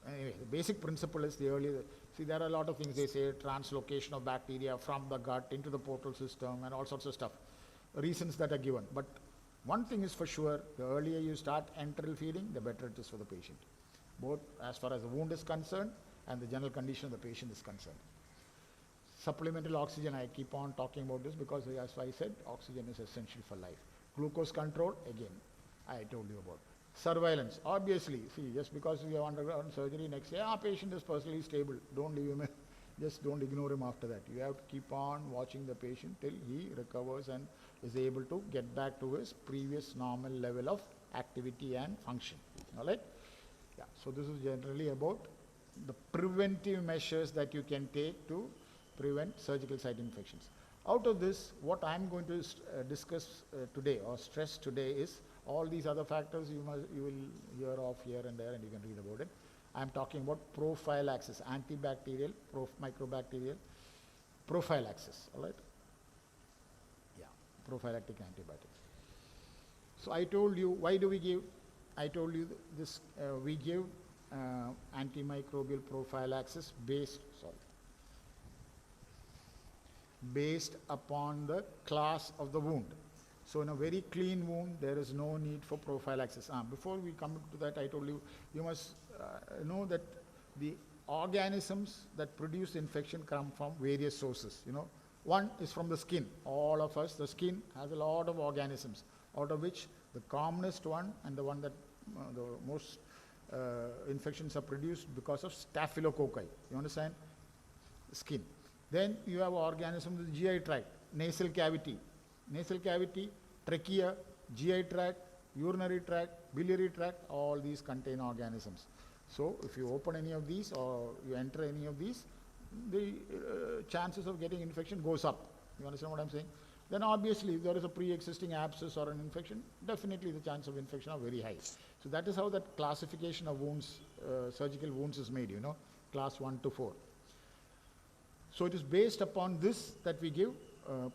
Anyway, the basic principle is the earlier. See, there are a lot of things they say, translocation of bacteria from the gut into the portal system and all sorts of stuff, reasons that are given. But one thing is for sure, the earlier you start enteral feeding, the better it is for the patient, both as far as the wound is concerned and the general condition of the patient is concerned. Supplemental oxygen, I keep on talking about this because, as I said, oxygen is essential for life. Glucose control, again, I told you about. Surveillance, obviously, see, just because you have undergone surgery, next day, patient is personally stable, don't leave him Just don't ignore him after that. You have to keep on watching the patient till he recovers and is able to get back to his previous normal level of activity and function. All right? Yeah. So this is generally about the preventive measures that you can take to prevent surgical site infections. Out of this, what I'm going to discuss today or stress today is all these other factors you will hear of here and there, and you can read about it. I'm talking about prophylaxis, antibacterial, microbacterial prophylaxis. All right? Yeah, prophylactic antibiotics. So I told you, why do we give? I told you this. We give antimicrobial prophylaxis based upon the class of the wound. So in a very clean wound, there is no need for prophylaxis. Before we come to that, I told you, you must know that the organisms that produce infection come from various sources. One is from the skin. All of us, the skin has a lot of organisms, out of which the commonest one and the one that the most infections are produced because of staphylococci. You understand? Skin. Then you have organisms in the GI tract, nasal cavity, trachea, GI tract, urinary tract, biliary tract, all these contain organisms. So if you open any of these or you enter any of these, the chances of getting infection goes up. You understand what I'm saying? Then obviously if there is a pre-existing abscess or an infection, definitely the chance of infection are very high. So that is how that classification of wounds, surgical wounds is made, class 1 to 4. So it is based upon this that we give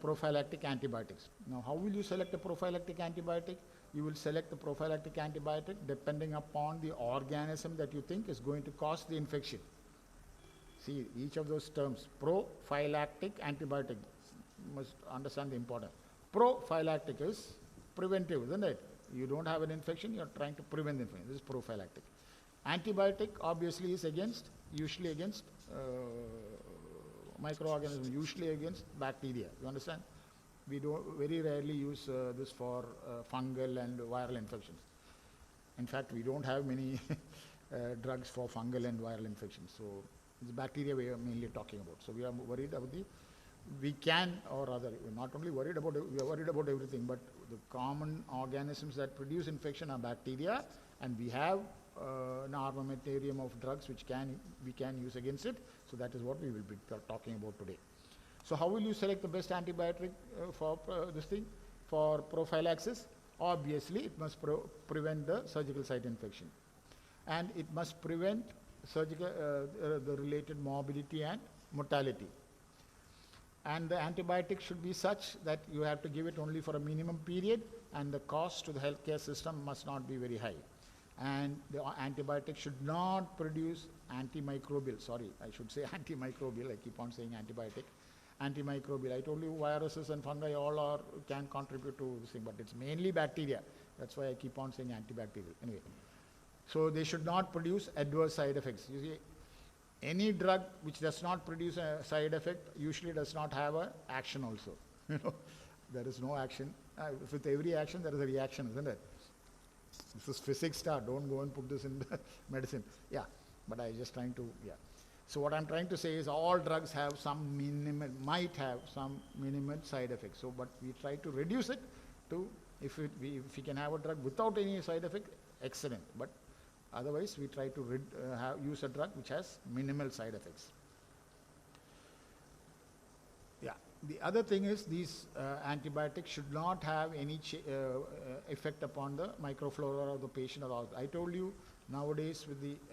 prophylactic antibiotics. Now how will you select a prophylactic antibiotic? You will select the prophylactic antibiotic depending upon the organism that you think is going to cause the infection. See, each of those terms, prophylactic antibiotic, you must understand the importance. Prophylactic is preventive, isn't it? You don't have an infection, you're trying to prevent the infection. This is prophylactic. Antibiotic obviously is usually against microorganisms, usually against bacteria. You understand? We very rarely use this for fungal and viral infections. In fact, we don't have many drugs for fungal and viral infections. So it's bacteria we are mainly talking about. So we are worried about we're not only worried about it, we are worried about everything, but the common organisms that produce infection are bacteria, and we have an armamentarium of drugs which we can use against it. So that is what we will be talking about today. So how will you select the best antibiotic for for prophylaxis? Obviously, it must prevent the surgical site infection, and it must prevent the related morbidity and mortality. And the antibiotic should be such that you have to give it only for a minimum period, and the cost to the healthcare system must not be very high. And the antibiotic should not produce antimicrobial, I keep on saying antibiotic. Antimicrobial, I told you viruses and fungi all can contribute to this thing, but it's mainly bacteria. That's why I keep on saying antibacterial. Anyway, so they should not produce adverse side effects. You see, any drug which does not produce a side effect usually does not have an action also. There is no action. With every action, there is a reaction, isn't it? This is physics, don't go and put this in medicine. Yeah, but I'm just trying to, So what I'm trying to say is all drugs have might have some minimal side effects. So, but we try to reduce it to, if we can have a drug without any side effect, excellent. But otherwise, we try to use a drug which has minimal side effects. Yeah. The other thing is these antibiotics should not have any effect upon the microflora of the patient at all. I told you nowadays,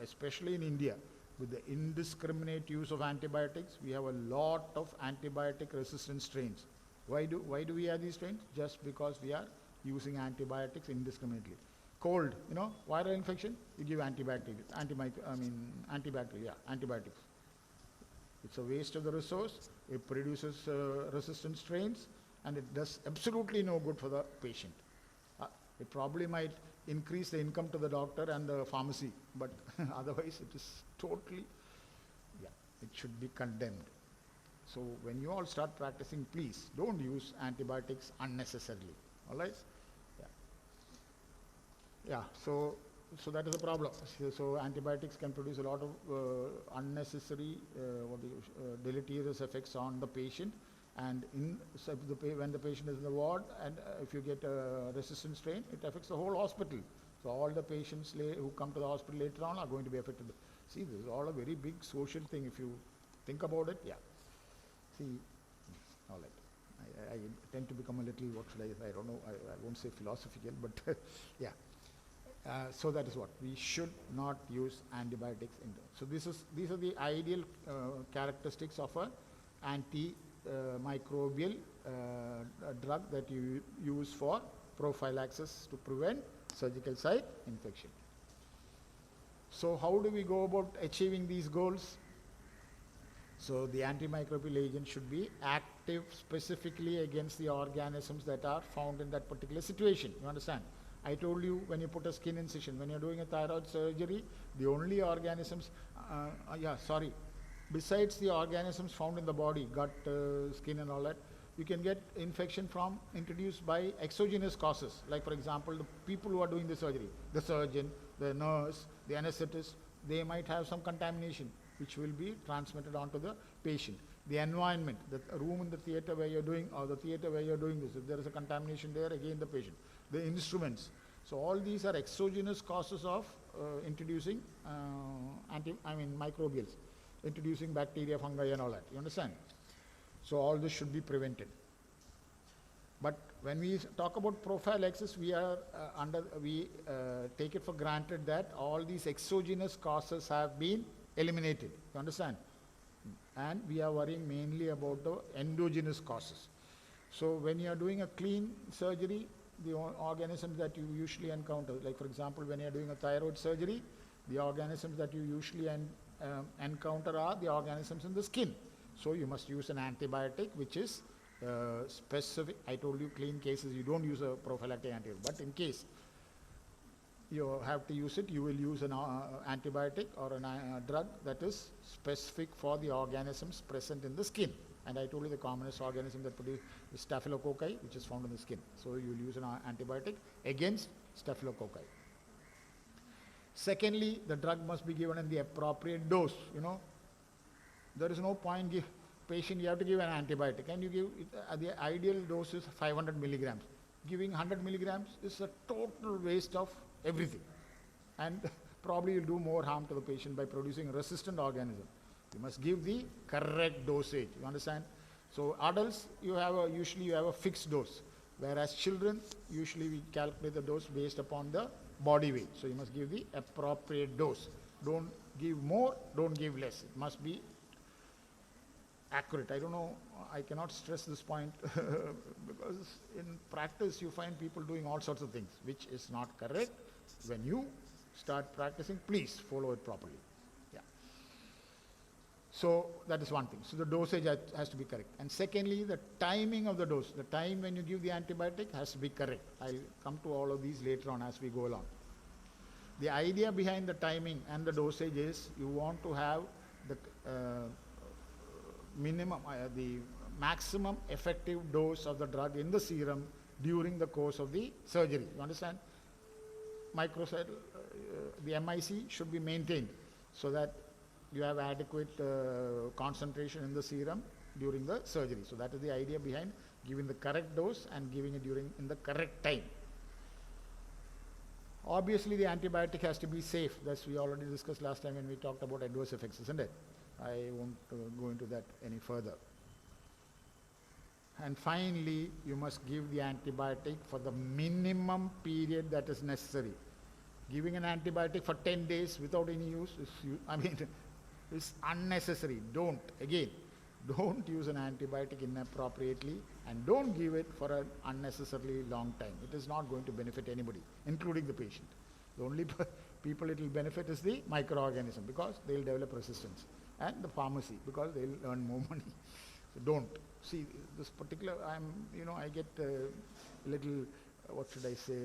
especially in India, with the indiscriminate use of antibiotics, we have a lot of antibiotic resistant strains. Why do we have these strains? Just because we are using antibiotics indiscriminately. Cold, viral infection, you give antibiotics. It's a waste of the resource. It produces resistant strains, and it does absolutely no good for the patient. It probably might increase the income to the doctor and the pharmacy, but otherwise it is totally, it should be condemned. So when you all start practicing, please don't use antibiotics unnecessarily. All right? So So that is a problem. So antibiotics can produce a lot of unnecessary deleterious effects on the patient, and when the patient is in the ward, and if you get a resistant strain, it affects the whole hospital. So all the patients who come to the hospital later on are going to be affected. See, this is all a very big social thing if you think about it. Yeah. See, all right. I tend to become a little, what should I say, I don't know, I won't say philosophical, but yeah. So that is what we should not use antibiotics. So these are the ideal characteristics of a antimicrobial drug that you use for prophylaxis to prevent surgical site infection. So how do we go about achieving these goals? So the antimicrobial agent should be active specifically against the organisms that are found in that particular situation. You understand? I told you, when you put a skin incision, when you're doing a thyroid surgery, the only organisms, besides the organisms found in the body, gut, skin and all that, you can get infection introduced by exogenous causes. Like for example, the people who are doing the surgery, the surgeon, the nurse, the anesthetist, they might have some contamination which will be transmitted onto the patient. The environment, the room in the theater where you're doing, or the theater where you're doing this, if there is a contamination there, again the patient. The instruments. So all these are exogenous causes of introducing microbials, introducing bacteria, fungi and all that. You understand? So all this should be prevented. But when we talk about prophylaxis, we take it for granted that all these exogenous causes have been eliminated. You understand? And we are worrying mainly about the endogenous causes. So when you are doing a clean surgery, the organisms that you usually encounter, like for example, when you are doing a thyroid surgery, the organisms that you usually encounter are the organisms in the skin. So you must use an antibiotic which is specific. I told you, clean cases you don't use a prophylactic antibiotic, but in case you have to use it, you will use an antibiotic or a drug that is specific for the organisms present in the skin. And I told you the commonest organism that produce is staphylococci, which is found in the skin. So you will use an antibiotic against staphylococci. Secondly, the drug must be given in the appropriate dose. You know, there is no point patient you have to give an antibiotic, and you give it, the ideal dose is 500 milligrams. Giving 100 milligrams is a total waste of everything, and probably you'll do more harm to the patient by producing a resistant organism. You must give the correct dosage. You understand? So adults, usually you have a fixed dose, whereas children, usually we calculate the dose based upon the body weight. So you must give the appropriate dose. Don't give more, don't give less. It must be accurate. I don't know, I cannot stress this point because in practice you find people doing all sorts of things, which is not correct. When you start practicing, please follow it properly. Yeah. So that is one thing. So the dosage has to be correct. And secondly, the timing of the dose. The time when you give the antibiotic has to be correct. I'll come to all of these later on as we go along. The idea behind the timing and the dosage is you want to have the the maximum effective dose of the drug in the serum during the course of the surgery. You understand? The MIC should be maintained so that you have adequate concentration in the serum during the surgery. So that is the idea behind giving the correct dose and giving it in the correct time. Obviously, the antibiotic has to be safe. That's we already discussed last time when we talked about adverse effects, isn't it? I won't go into that any further. And finally, you must give the antibiotic for the minimum period that is necessary. Giving an antibiotic for 10 days without any use is unnecessary. Don't use an antibiotic inappropriately, and don't give it for an unnecessarily long time. It is not going to benefit anybody, including the patient. The only people it will benefit is the microorganism, because they will develop resistance, and the pharmacy, because they will earn more money. So don't. See, this particular, I get a little, what should I say,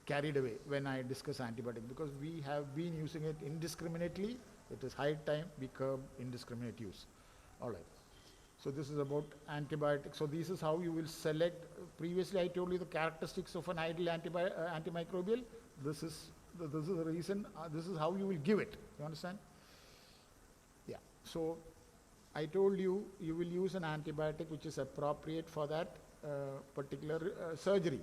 carried away when I discuss antibiotic, because we have been using it indiscriminately. It is high time we curb indiscriminate use. All right. So this is about antibiotics. So this is how you will select. Previously I told you the characteristics of an ideal antimicrobial. this is the reason, this is how you will give it. You understand? Yeah. So I told you, you will use an antibiotic which is appropriate for that particular surgery.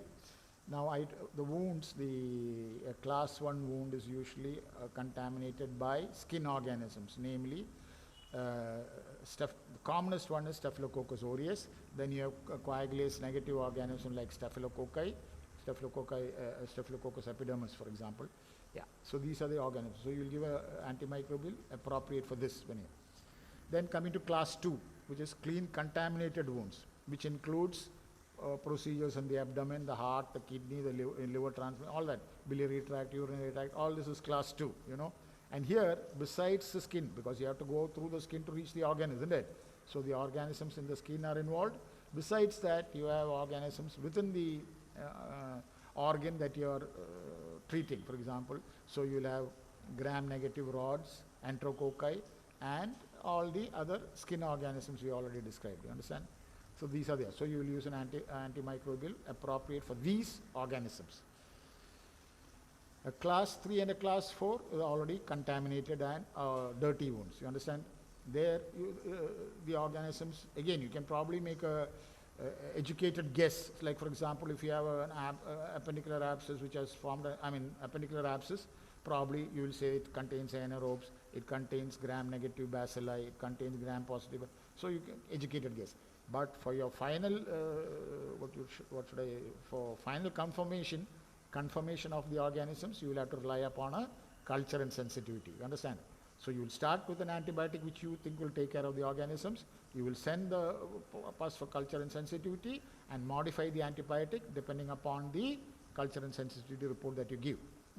Now, the wounds, the class 1 wound is usually contaminated by skin organisms, namely, the commonest one is Staphylococcus aureus. Then you have coagulase negative organisms like Staphylococcus epidermis, for example. Yeah, so these are the organisms. So you will give an antimicrobial appropriate for this veneer. Then coming to class 2, which is clean contaminated wounds, which includes procedures in the abdomen, the heart, the kidney, the liver transplant, all that, biliary tract, urinary tract, all this is class 2, you know. And here, besides the skin, because you have to go through the skin to reach the organ, isn't it? So the organisms in the skin are involved. Besides that, you have organisms within the organ that you are treating, for example. So you'll have gram-negative rods, enterococci, and all the other skin organisms we already described. You understand? So these are there. So you will use an antimicrobial appropriate for these organisms. A class 3 and a class 4 is already contaminated and dirty wounds. You understand? There, the organisms, again, you can probably make a educated guess. Like, for example, if you have an appendicular abscess which has formed, appendicular abscess, probably you will say it contains anaerobes, it contains gram-negative bacilli, it contains gram-positive. So you can educated guess. But for your final, for final confirmation of the organisms, you will have to rely upon a culture and sensitivity. You understand? So you will start with an antibiotic which you think will take care of the organisms. You will send the pus for culture and sensitivity and modify the antibiotic depending upon the culture and sensitivity report that you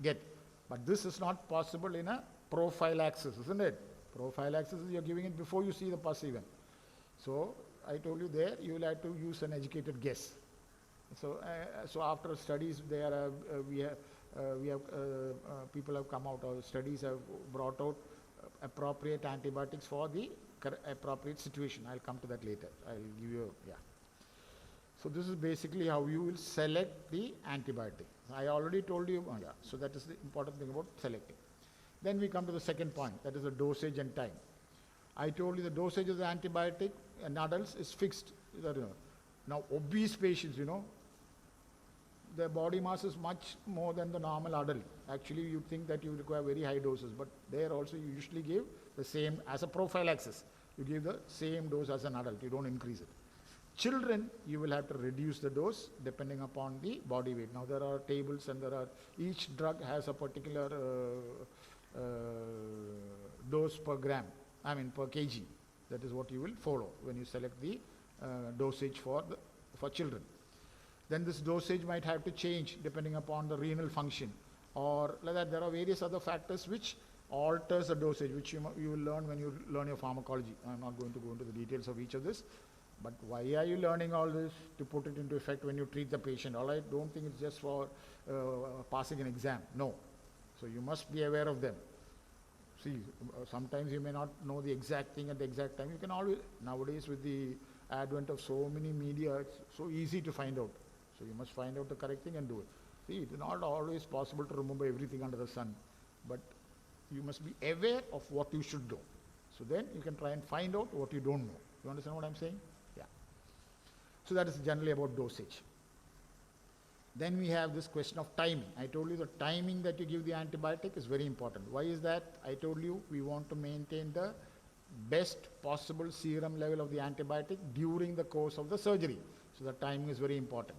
get. But this is not possible in a prophylaxis, isn't it? Prophylaxis is you're giving it before you see the pus even. So I told you there, you will have to use an educated guess. So, so after studies, there people have come out, or studies have brought out appropriate antibiotics for the appropriate situation. I'll come to that later. I'll give you, yeah. So this is basically how you will select the antibiotic. I already told you, yeah. So that is the important thing about selecting. Then we come to the second point, that is the dosage and time. I told you the dosage of the antibiotic in adults is fixed. Now, obese patients, their body mass is much more than the normal adult. Actually, you think that you require very high doses, but there also you usually give the same as a prophylaxis. You give the same dose as an adult. You don't increase it. Children, you will have to reduce the dose depending upon the body weight. Now, there are tables and each drug has a particular dose per gram, per kg. That is what you will follow when you select the dosage for children. Then this dosage might have to change depending upon the renal function, or like that. There are various other factors which alters the dosage, which you will learn when you learn your pharmacology. I'm not going to go into the details of each of this, but why are you learning all this? To put it into effect when you treat the patient. All right, don't think it's just for passing an exam. No. So you must be aware of them. See, sometimes you may not know the exact thing at the exact time. You can always, nowadays with the advent of so many media, it's so easy to find out. So you must find out the correct thing and do it. See, it is not always possible to remember everything under the sun, but you must be aware of what you should do. So then you can try and find out what you don't know. You understand what I'm saying? Yeah. So that is generally about dosage. Then we have this question of timing. I told you the timing that you give the antibiotic is very important. Why is that? I told you we want to maintain the best possible serum level of the antibiotic during the course of the surgery. So the timing is very important.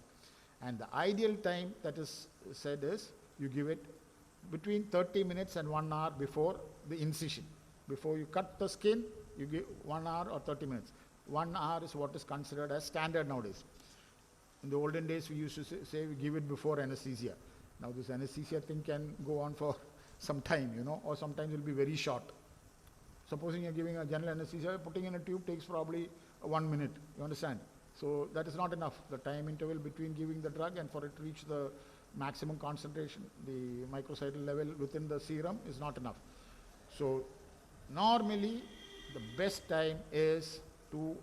And the ideal time that is said is you give it between 30 minutes and 1 hour before the incision. Before you cut the skin, you give 1 hour or 30 minutes. 1 hour is what is considered as standard nowadays. In the olden days, we used to say we give it before anesthesia. Now this anesthesia thing can go on for some time, or sometimes it will be very short. Supposing you're giving a general anesthesia, putting in a tube takes probably 1 minute, you understand? So that is not enough. The time interval between giving the drug and for it to reach the maximum concentration, the microcytal level within the serum is not enough. So normally the best time is 1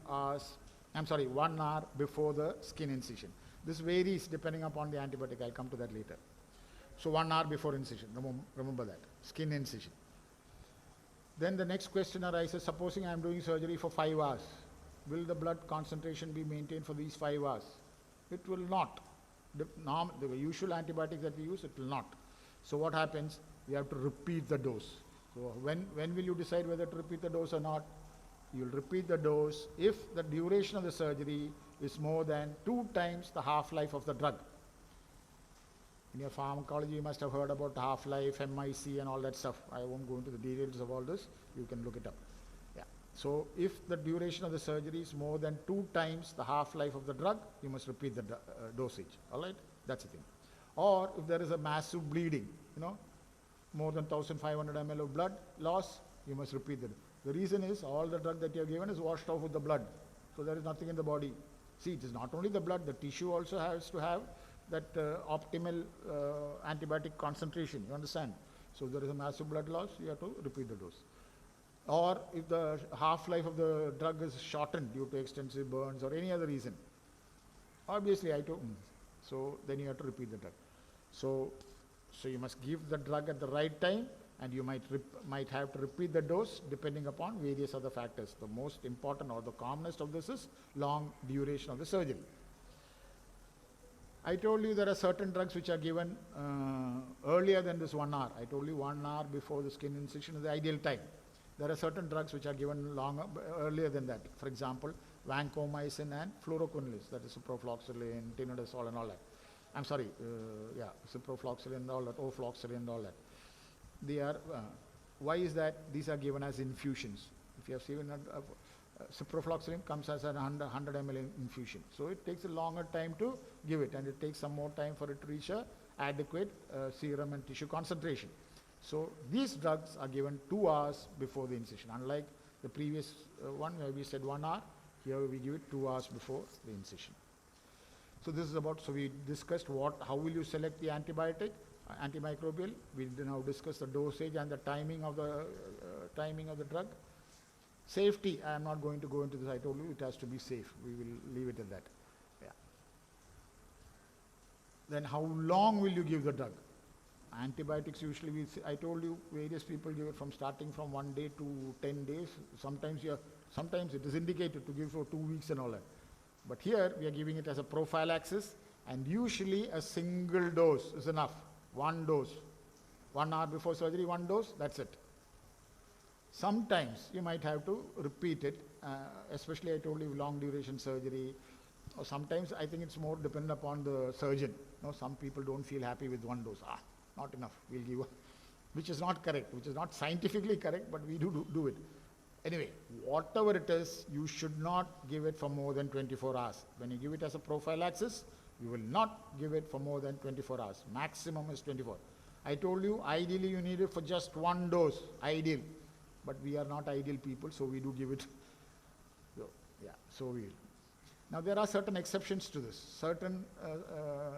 hour before the skin incision. This varies depending upon the antibiotic. I'll come to that later. So 1 hour before incision, remember that, skin incision. Then the next question arises, supposing I am doing surgery for 5 hours. Will the blood concentration be maintained for these 5 hours? It will not. The usual antibiotics that we use, it will not. So what happens? We have to repeat the dose. So when will you decide whether to repeat the dose or not? You will repeat the dose if the duration of the surgery is more than 2 times the half-life of the drug. In your pharmacology, you must have heard about half-life, MIC and all that stuff. I won't go into the details of all this. You can look it up. Yeah. So if the duration of the surgery is more than 2 times the half-life of the drug, you must repeat the dosage. All right? That's the thing. Or if there is a massive bleeding, more than 1,500 ml of blood loss, you must repeat that. The reason is all the drug that you have given is washed off with the blood. So there is nothing in the body. See, it is not only the blood, the tissue also has to have that optimal antibiotic concentration, you understand? So if there is a massive blood loss, you have to repeat the dose. Or if the half-life of the drug is shortened due to extensive burns or any other reason, obviously so then you have to repeat the drug. So you must give the drug at the right time, and you might have to repeat the dose depending upon various other factors. The most important or the commonest of this is long duration of the surgery. I told you there are certain drugs which are given earlier than this 1 hour. I told you 1 hour before the skin incision is the ideal time. There are certain drugs which are given earlier than that. For example, vancomycin and fluoroquinolones, that is ciprofloxacin, tinidazole and all that. I'm sorry, ciprofloxacin and all that, ofloxacin and all that. They are, why is that? These are given as infusions. If you have seen ciprofloxacin comes as a 100 ml infusion. So it takes a longer time to give it, and it takes some more time for it to reach a adequate serum and tissue concentration. So these drugs are given 2 hours before the incision. Unlike the previous one where we said 1 hour, here we give it 2 hours before the incision. So this is about, so we discussed how will you select the antibiotic, antimicrobial. We now discuss the dosage and the timing of the drug. Safety, I am not going to go into this. I told you it has to be safe. We will leave it at that. Yeah. Then how long will you give the drug? Antibiotics usually, I told you various people give it starting from 1 day to 10 days. Sometimes it is indicated to give for 2 weeks and all that. But here we are giving it as a prophylaxis, and usually a single dose is enough. 1 dose. 1 hour before surgery, 1 dose, that's it. Sometimes you might have to repeat it, especially I told you long duration surgery. Or sometimes I think it's more dependent upon the surgeon. Some people don't feel happy with 1 dose. Not enough, we'll give 1. Which is not correct, which is not scientifically correct, but we do it. Anyway, whatever it is, you should not give it for more than 24 hours. When you give it as a prophylaxis, you will not give it for more than 24 hours. Maximum is 24. I told you, ideally you need it for just 1 dose, ideal. But we are not ideal people, so we do give it. So we will. Now there are certain exceptions to this. Certain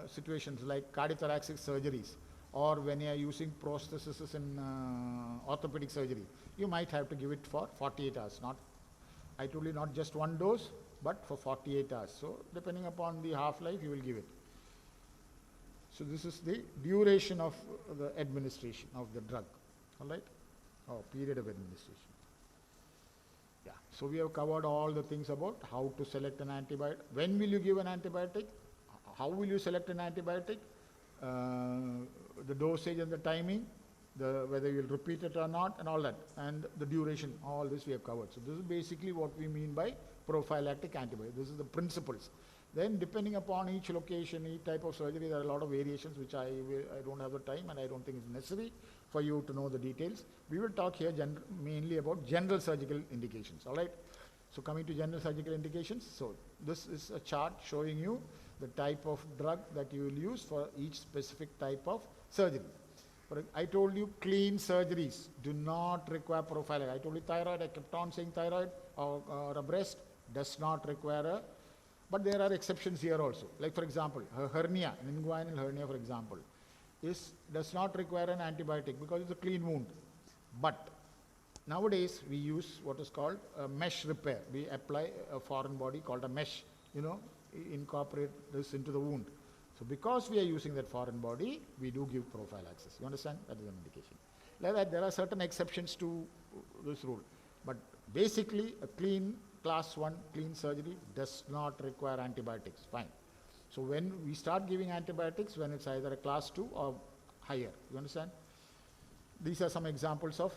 situations like cardiothoracic surgeries, or when you are using prostheses in orthopedic surgery, you might have to give it for 48 hours. I told you not just 1 dose, but for 48 hours. So depending upon the half-life, you will give it. So this is the duration of the administration of the drug, all right? Period of administration. Yeah, so we have covered all the things about how to select an antibiotic. When will you give an antibiotic? How will you select an antibiotic? The dosage and the timing, whether you will repeat it or not, and all that, and the duration, all this we have covered. So this is basically what we mean by prophylactic antibiotic. This is the principles. Then depending upon each location, each type of surgery, there are a lot of variations which I don't have the time and I don't think it's necessary for you to know the details. We will talk here mainly about general surgical indications, all right? So coming to general surgical indications, so this is a chart showing you the type of drug that you will use for each specific type of surgery. I told you clean surgeries do not require prophylactic. I told you thyroid, I kept on saying thyroid or a breast does not require but there are exceptions here also. Like for example, a hernia, an inguinal hernia for example, does not require an antibiotic because it's a clean wound. But nowadays we use what is called a mesh repair. We apply a foreign body called a mesh, incorporate this into the wound. So because we are using that foreign body, we do give prophylaxis. You understand? That is an indication. Like that, there are certain exceptions to this rule. But basically, a clean class 1 clean surgery does not require antibiotics. Fine. So when we start giving antibiotics, when it's either a class 2 or higher. You understand? These are some examples of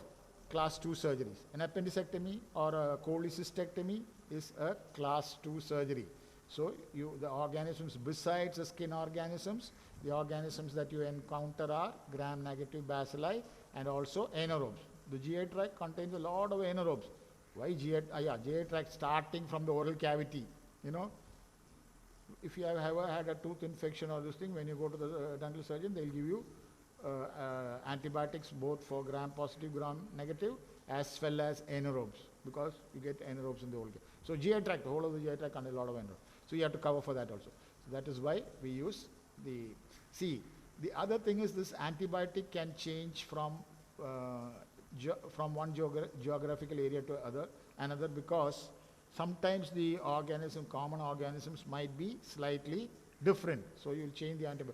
class 2 surgeries. An appendicectomy or a cholecystectomy is a class 2 surgery. So the organisms besides the skin organisms, the organisms that you encounter are gram-negative bacilli and also anaerobes. The GI tract contains a lot of anaerobes. Why GI? GI tract starting from the oral cavity. You know, if you have ever had a tooth infection or this thing, when you go to the dental surgeon, they'll give you antibiotics both for gram-positive, gram-negative, as well as anaerobes, because you get anaerobes in the oral cavity. So GI tract, the whole of the GI tract contains a lot of anaerobes. So you have to cover for that also. So that is why we use the, see, the other thing is this antibiotic can change from one geographical area to another, because sometimes the common organisms might be slightly different. So you'll change the antibiotic.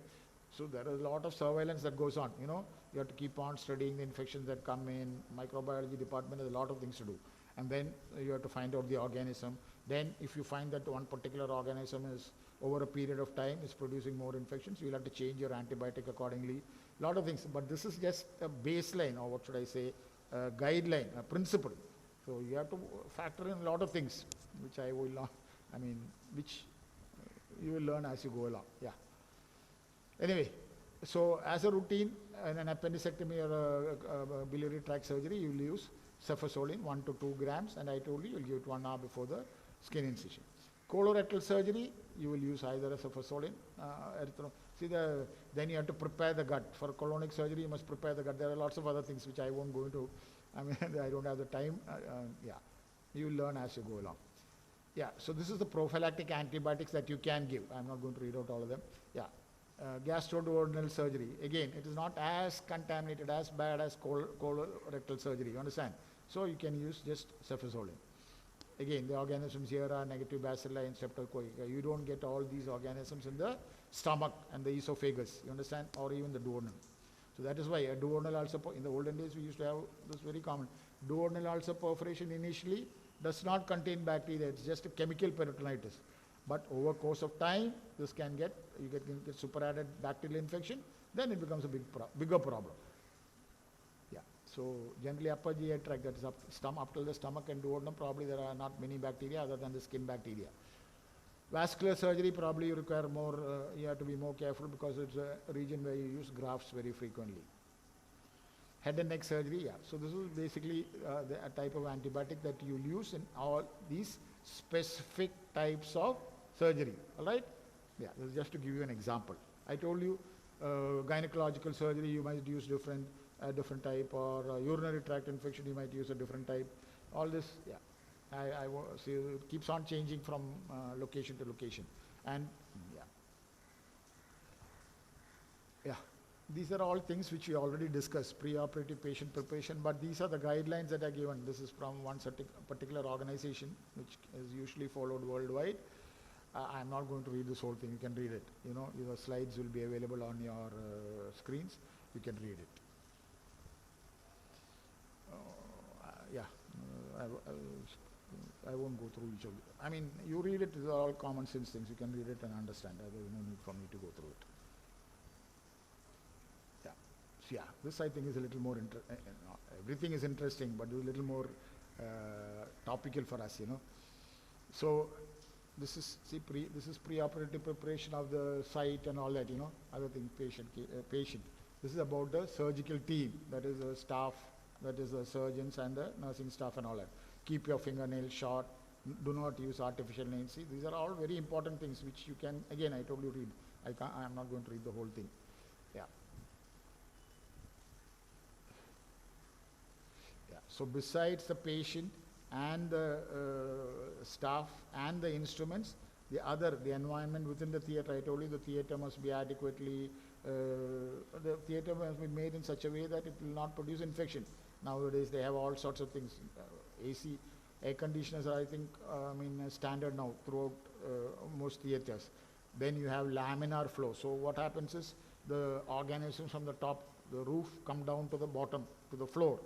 So there is a lot of surveillance that goes on. You know, you have to keep on studying the infections that come in. Microbiology department has a lot of things to do. And then you have to find out the organism. Then if you find that one particular organism is over a period of time is producing more infections, you'll have to change your antibiotic accordingly. A lot of things, but this is just a baseline, or what should I say, a guideline, a principle. So you have to factor in a lot of things, which I will not, which you will learn as you go along. Yeah. Anyway, so as a routine, in an appendicectomy or a biliary tract surgery, you will use cefazolin 1 to 2 grams, and I told you, you'll give it 1 hour before the skin incision. Colorectal surgery, you will use either a cefazolin, then you have to prepare the gut. For colonic surgery, you must prepare the gut. There are lots of other things which I won't go into. I don't have the time. Yeah, you will learn as you go along. Yeah, so this is the prophylactic antibiotics that you can give. I'm not going to read out all of them. Yeah, gastroduodenal surgery. Again, it is not as contaminated, as bad as colorectal surgery. You understand? So you can use just cefazolin. Again, the organisms here are negative bacilli and streptococcus. You don't get all these organisms in the stomach and the esophagus, you understand, or even the duodenum. So that is why a duodenal ulcer, in the olden days we used to have this very common. Duodenal ulcer perforation initially does not contain bacteria, it's just a chemical peritonitis. But over course of time, this can get, you get superadded bacterial infection, then it becomes a bigger problem. Yeah, so generally upper GI tract, that is up till the stomach and duodenum, probably there are not many bacteria other than the skin bacteria. Vascular surgery, probably you require more, you have to be more careful because it's a region where you use grafts very frequently. Head and neck surgery, yeah. So this is basically a type of antibiotic that you use in all these specific types of surgery, all right? Yeah, this is just to give you an example. I told you gynecological surgery, you might use different type, or urinary tract infection, you might use a different type. All this, yeah. I see it keeps on changing from location to location, and yeah, these are all things which we already discussed, pre-operative patient preparation, but these are the guidelines that are given. This is from one particular organization which is usually followed worldwide. I'm not going to read this whole thing, you can read it. You know, your slides will be available on your screens, you can read it. I won't go through each of them. You read it, these are all common sense things. You can read it and understand. There is no need for me to go through it. Yeah. So yeah, this I think is a little more, everything is interesting, but a little more topical for us, you know. So this is, this is pre-operative preparation of the site and all that, you know, other things, patient. This is about the surgical team, that is the staff, that is the surgeons and the nursing staff and all that. Keep your fingernails short, do not use artificial nails. See, these are all very important things which you can, again, I told you read. I am not going to read the whole thing. Yeah. Yeah. So besides the patient and the staff and the instruments, the environment within the theater, I told you the theater must be adequately, the theater must be made in such a way that it will not produce infection. Nowadays they have all sorts of things. AC, air conditioners are, I think, standard now throughout most theaters. Then you have laminar flow. So what happens is the organisms from the top, the roof, come down to the bottom, to the floor,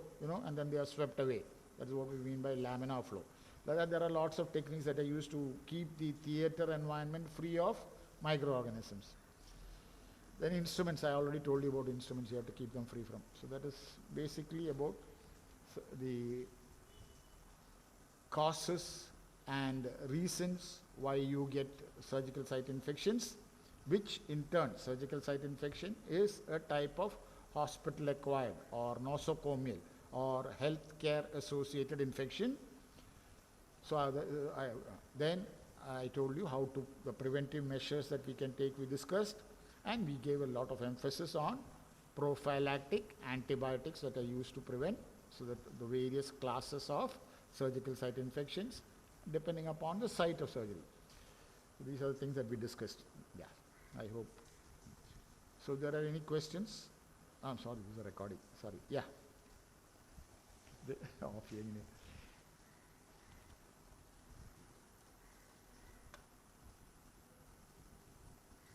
and then they are swept away. That is what we mean by laminar flow. There are lots of techniques that are used to keep the theater environment free of microorganisms. Then instruments, I already told you about instruments, you have to keep them free from. So that is basically about the causes and reasons why you get surgical site infections, which in turn, surgical site infection is a type of hospital acquired or nosocomial or healthcare associated infection. So then I told you how to, the preventive measures that we can take, we discussed, and we gave a lot of emphasis on prophylactic antibiotics that are used to prevent, so that the various classes of surgical site infections depending upon the site of surgery. So these are the things that we discussed. Yeah, I hope. So there are any questions? I'm sorry, this is a recording. Sorry. Yeah. Off here.